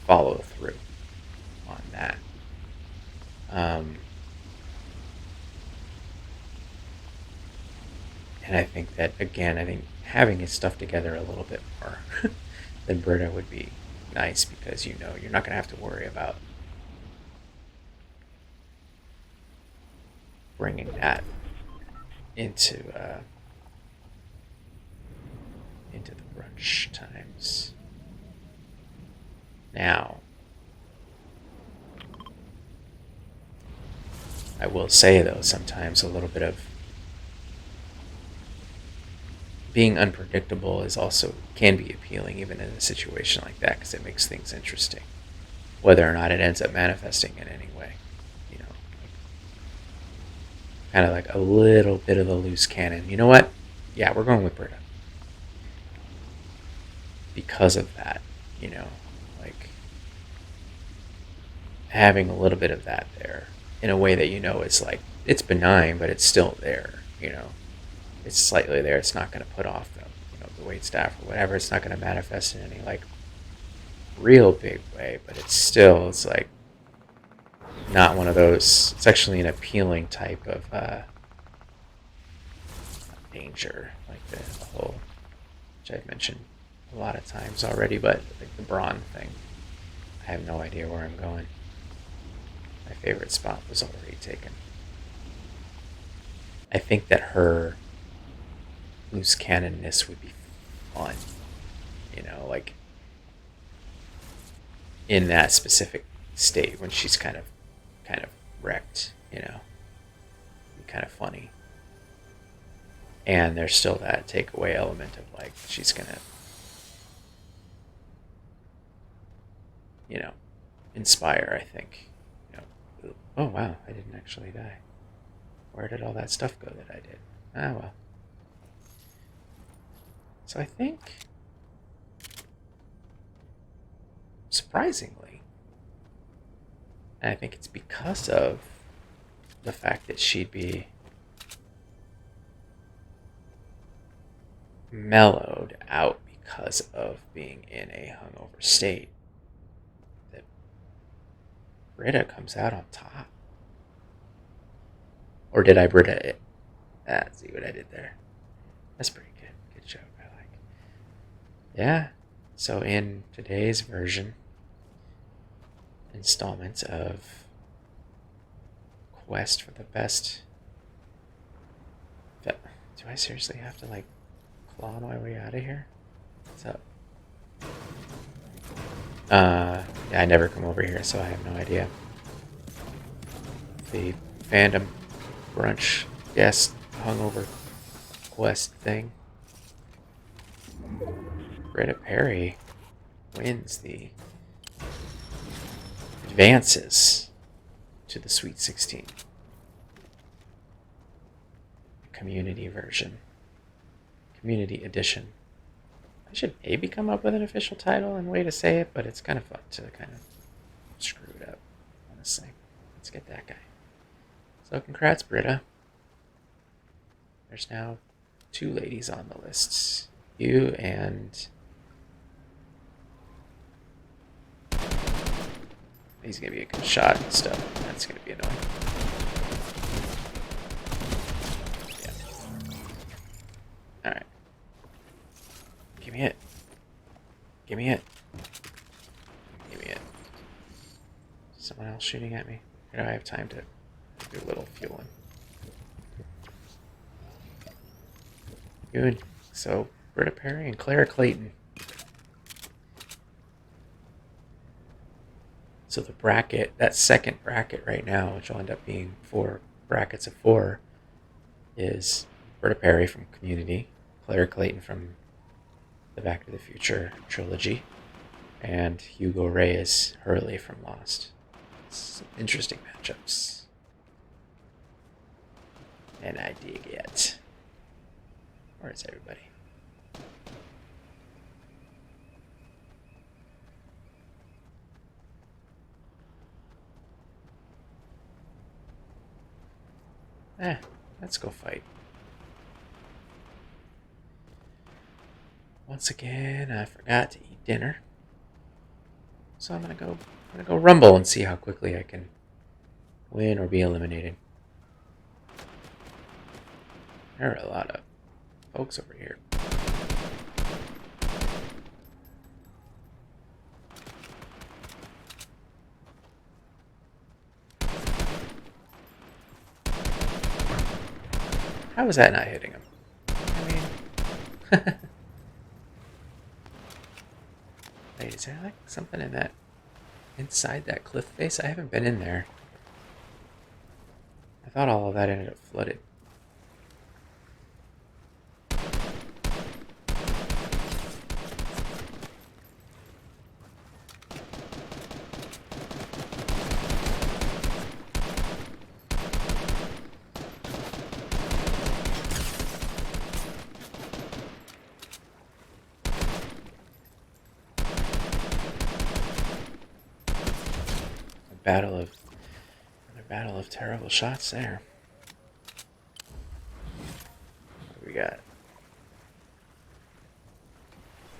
[SPEAKER 1] follow through on that. And I think that, again, having his stuff together a little bit more than Britta would be nice, because you're not going to have to worry about bringing that into the brunch times. Now, I will say, though, sometimes a little bit of being unpredictable can be appealing, even in a situation like that, because it makes things interesting, whether or not it ends up manifesting in any way. Kind of like a little bit of a loose cannon. You know what? Yeah, we're going with Britta. Because of that, like having a little bit of that there in a way that it's like, it's benign, but it's still there. It's slightly there. It's not going to put off the wait staff or whatever. It's not going to manifest in any like real big way, but it's like not one of those. It's actually an appealing type of danger, like the whole, which I've mentioned a lot of times already, but like the Braun thing. I have no idea where I'm going. My favorite spot was already taken. I think that her loose cannonness would be fun, like in that specific state when she's kind of wrecked, kind of funny. And there's still that takeaway element of like she's gonna, inspire. I think, oh wow, I didn't actually die. Where did all that stuff go that I did? Ah well. So I think, surprisingly, and I think it's because of the fact that she'd be mellowed out because of being in a hungover state, that Britta comes out on top. Or did I Britta it? See what I did there. That's pretty good. Good joke. I like. Yeah. So in today's installment of Quest for the Best. Do I seriously have to like claw my way out of here? What's up? Yeah, I never come over here, so I have no idea. The fandom brunch guest hungover quest thing. Britta Perry wins the advances to the Sweet 16 community version, community edition. I should maybe come up with an official title and way to say it, but it's kind of fun to kind of screw it up. this thing. Let's get that guy. So congrats, Britta. There's now 2 ladies on the list. You and... He's going to be a good shot and stuff. That's going to be annoying. Yeah. Alright. Give me it. Give me it. Give me it. Someone else shooting at me? Or do I have time to do a little fueling? Good. So, Britta Perry and Clara Clayton. So the bracket, that second bracket right now, which will end up being 4 brackets of 4, is Britta Perry from Community, Clara Clayton from the Back to the Future trilogy, and Hugo Reyes Hurley from Lost. Some interesting matchups. And I dig it. Where is everybody? Let's go fight. Once again, I forgot to eat dinner. So I'm gonna go rumble and see how quickly I can win or be eliminated. There are a lot of folks over here. How is that not hitting him? I mean... Wait, is there like something in that... inside that cliff face? I haven't been in there. I thought all of that ended up flooded. Another battle of terrible shots there. What do we got?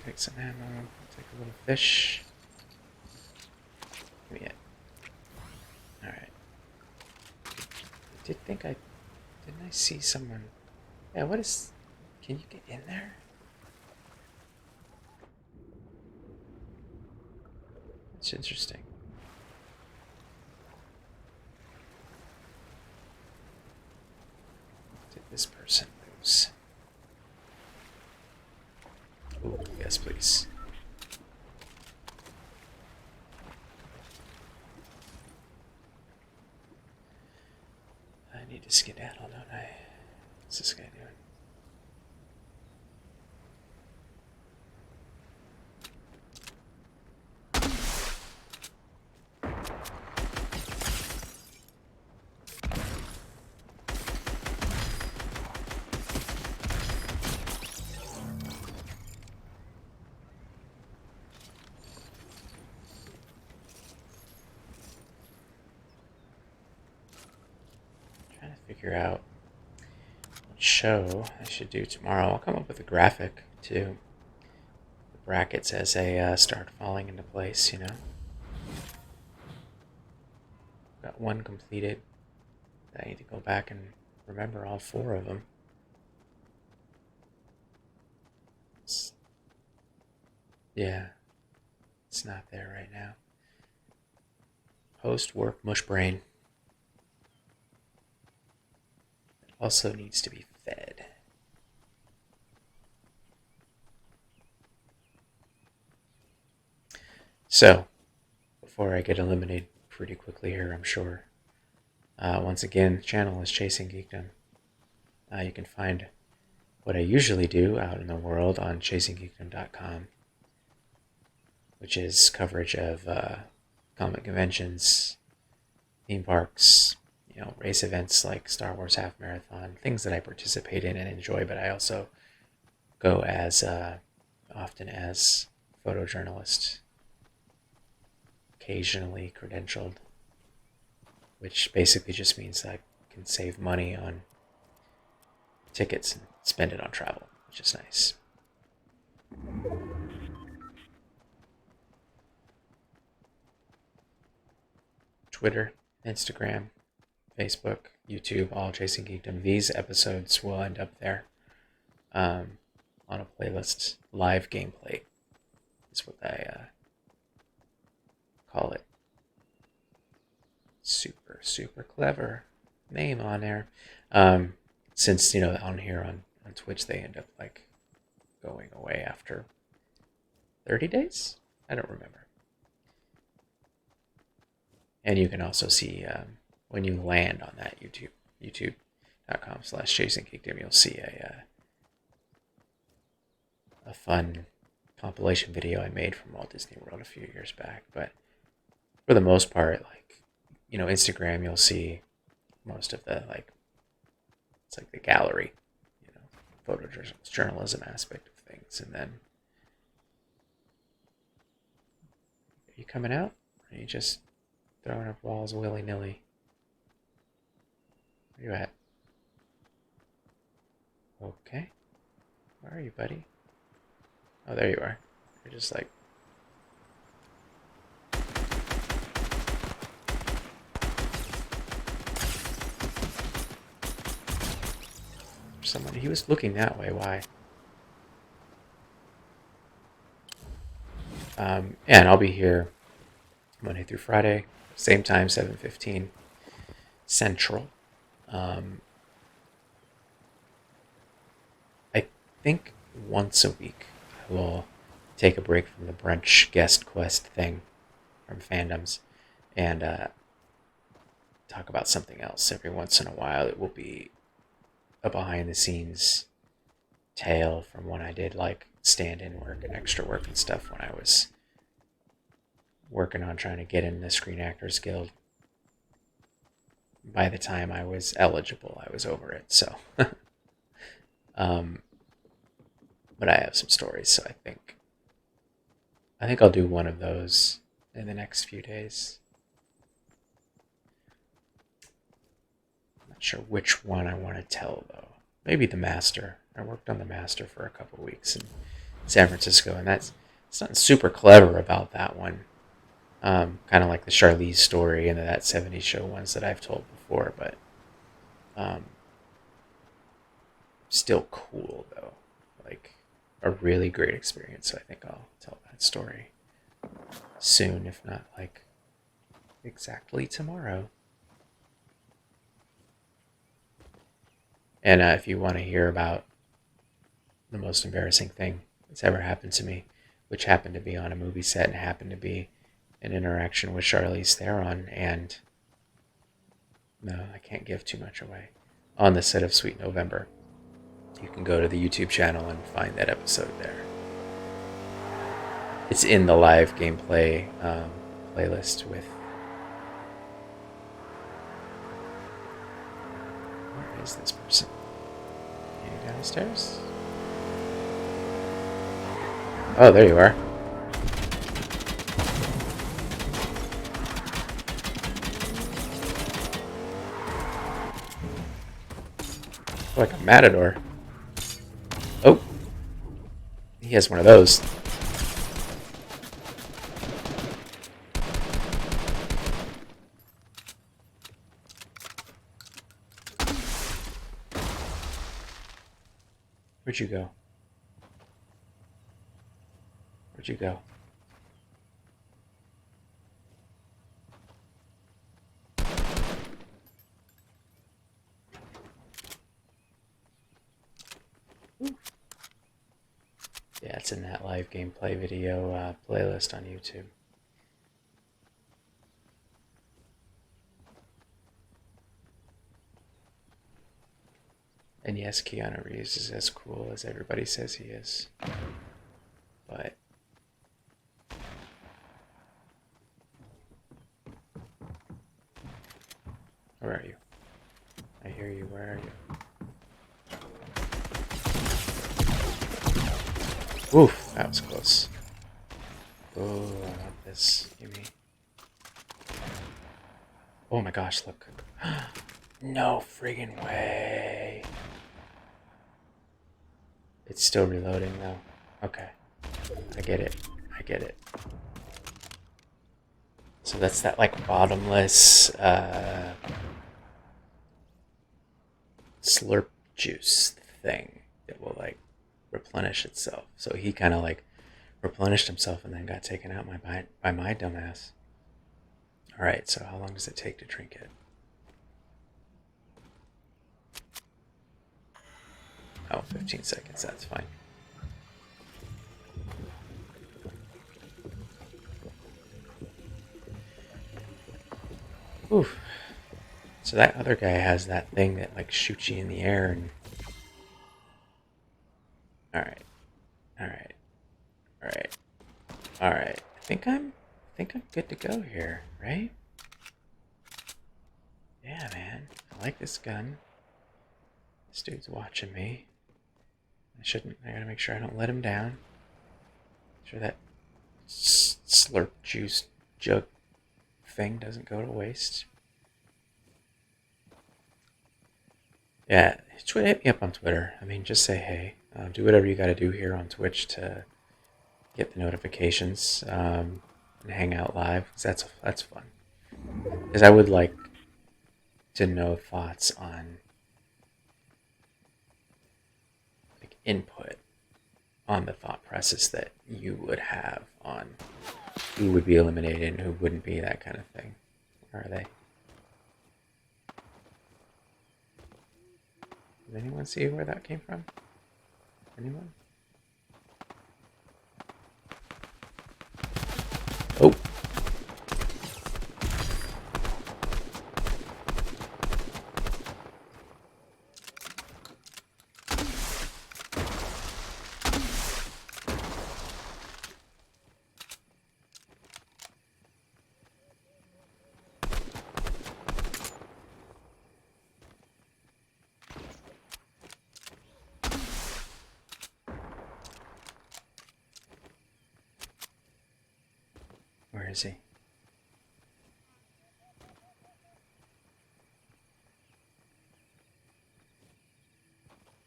[SPEAKER 1] Take some ammo. Take a little fish. Give me it. Alright. Didn't I see someone? Yeah, what is... Can you get in there? That's interesting. Did this person lose? Ooh, yes, please. I need to skedaddle, don't I? What's this guy doing? Figure out what show I should do tomorrow. I'll come up with a graphic too. The brackets as they start falling into place, you know. Got one completed. I need to go back and remember all 4 of them. Yeah, it's not there right now. Post-work mush brain. Also needs to be fed. So, before I get eliminated pretty quickly here, I'm sure. Once again, the channel is Chasing Geekdom. You can find what I usually do out in the world on chasinggeekdom.com, which is coverage of comic conventions, theme parks, race events like Star Wars Half Marathon, things that I participate in and enjoy, but I also go as often as photojournalist, occasionally credentialed. which basically just means that I can save money on tickets and spend it on travel, which is nice. Twitter, Instagram, Facebook, YouTube, all Chasing Geekdom. These episodes will end up there on a playlist. Live gameplay is what I call it. Super, super clever name on there. Since, on here on Twitch, they end up like going away after 30 days? I don't remember. And you can also see when you land on that youtube.com/chasinggeekdom, you'll see a fun compilation video I made from Walt Disney World a few years back. But for the most part, Instagram, you'll see most of the it's like the gallery, photojournalism aspect of things. And then, are you coming out? Or are you just throwing up walls willy-nilly? Where you at? Okay. Where are you, buddy? Oh, there you are. You're just like... someone. He was looking that way. Why? And I'll be here Monday through Friday, same time, 7:15 Central. I think once a week I will take a break from the Brunch guest quest thing from fandoms and talk about something else. Every once in a while it will be a behind-the-scenes tale from when I did stand-in work and extra work and stuff when I was working on trying to get in the Screen Actors Guild. By the time I was eligible, I was over it. So, but I have some stories, so I think I'll do one of those in the next few days. Not sure which one I want to tell, though. Maybe The Master. I worked on The Master for a couple of weeks in San Francisco, and it's nothing super clever about that one. Kind of like the Charlize story and that 70s show ones that I've told before, but still cool, though. A really great experience, so I think I'll tell that story soon, if not exactly tomorrow. And if you want to hear about the most embarrassing thing that's ever happened to me, which happened to be on a movie set and happened to be an interaction with Charlize Theron, and no, I can't give too much away, on the set of Sweet November, you can go to the YouTube channel and find that episode there. It's in the live gameplay playlist with... Where is this person? Are you downstairs? Oh, there you are. Like a matador. Oh. He has one of those. Where'd you go? Where'd you go? Yeah, it's in that live gameplay video playlist on YouTube. And yes, Keanu Reeves is as cool as everybody says he is. But where are you? I hear you. Where are you? Oof, that was close. Oh, I want this. Gimme. Oh my gosh, look. No friggin' way. It's still reloading though. Okay. I get it. I get it. So that's that like bottomless slurp juice thing that will like replenish itself. So he kind of like replenished himself and then got taken out by my dumbass. All right, so how long does it take to drink it? Oh, 15 seconds, that's fine. Oof. So that other guy has that thing that like shoots you in the air and... Alright. Alright. Alright. Alright. I think I'm good to go here, right? Yeah, man. I like this gun. This dude's watching me. I gotta make sure I don't let him down. Make sure that slurp juice jug thing doesn't go to waste. Yeah, hit me up on Twitter. I mean, just say hey. Do whatever you gotta do here on Twitch to get the notifications and hang out live. 'Cause that's fun. Because I would like to know thoughts on like input on the thought process that you would have on who would be eliminated and who wouldn't be, that kind of thing. Where are they? Does anyone see where that came from? Anyone? Oh! Where is he?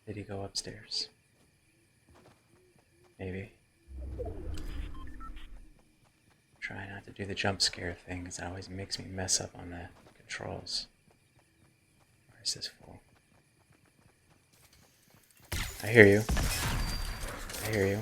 [SPEAKER 1] Did he go upstairs? Maybe. Try not to do the jump scare thing, because it always makes me mess up on the controls. Where is this fool? I hear you. I hear you.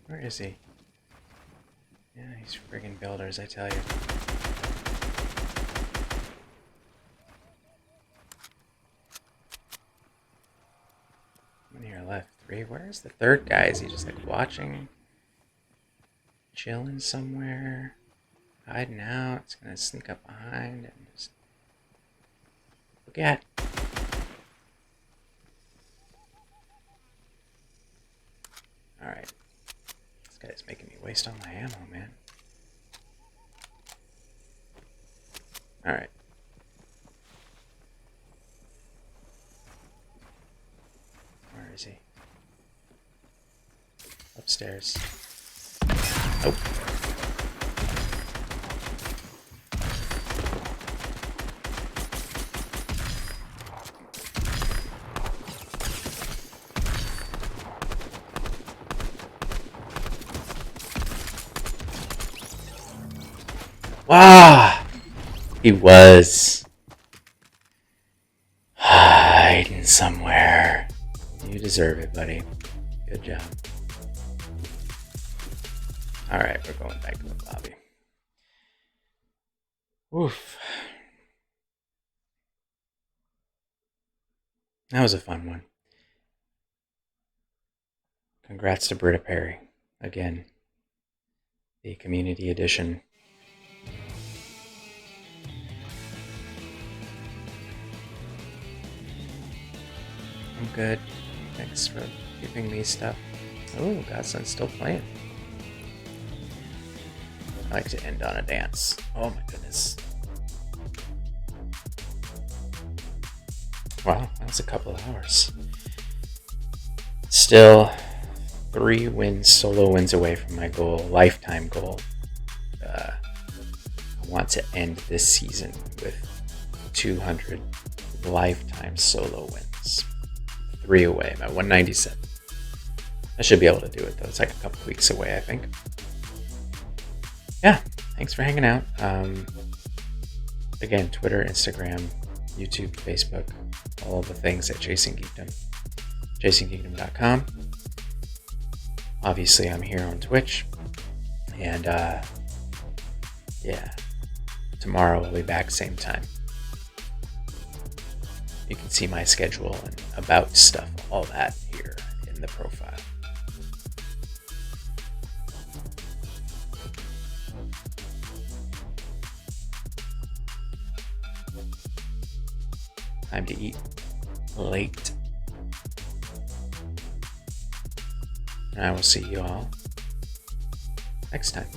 [SPEAKER 1] Where is he? Yeah, he's friggin' builders, I tell you. How many are left? 3? Where's the third guy? Is he just like watching? Chilling somewhere? Hiding out? It's gonna sneak up behind and just... Look at... Alright. This guy's making me waste all my ammo, man. Alright. Where is he? Upstairs. Nope. Wow! He was hiding somewhere. You deserve it, buddy. Good job. Alright, we're going back to the lobby. Oof. That was a fun one. Congrats to Britta Perry. Again, the community edition. I'm good. Thanks for giving me stuff. Oh, Godson's still playing. I like to end on a dance. Oh my goodness. Wow, that was a couple of hours. Still 3 wins, solo wins away from my goal, lifetime goal. I want to end this season with 200 lifetime solo wins. 3 away, I'm at 197. I should be able to do it though. It's like a couple weeks away, I think. Yeah, thanks for hanging out. Again, Twitter, Instagram, YouTube, Facebook, all the things at Chasing Geekdom. ChasingGeekdom.com. Obviously, I'm here on Twitch. And, yeah, tomorrow we'll be back same time. You can see my schedule and about stuff, all that here in the profile. Time to eat late. And I will see you all next time.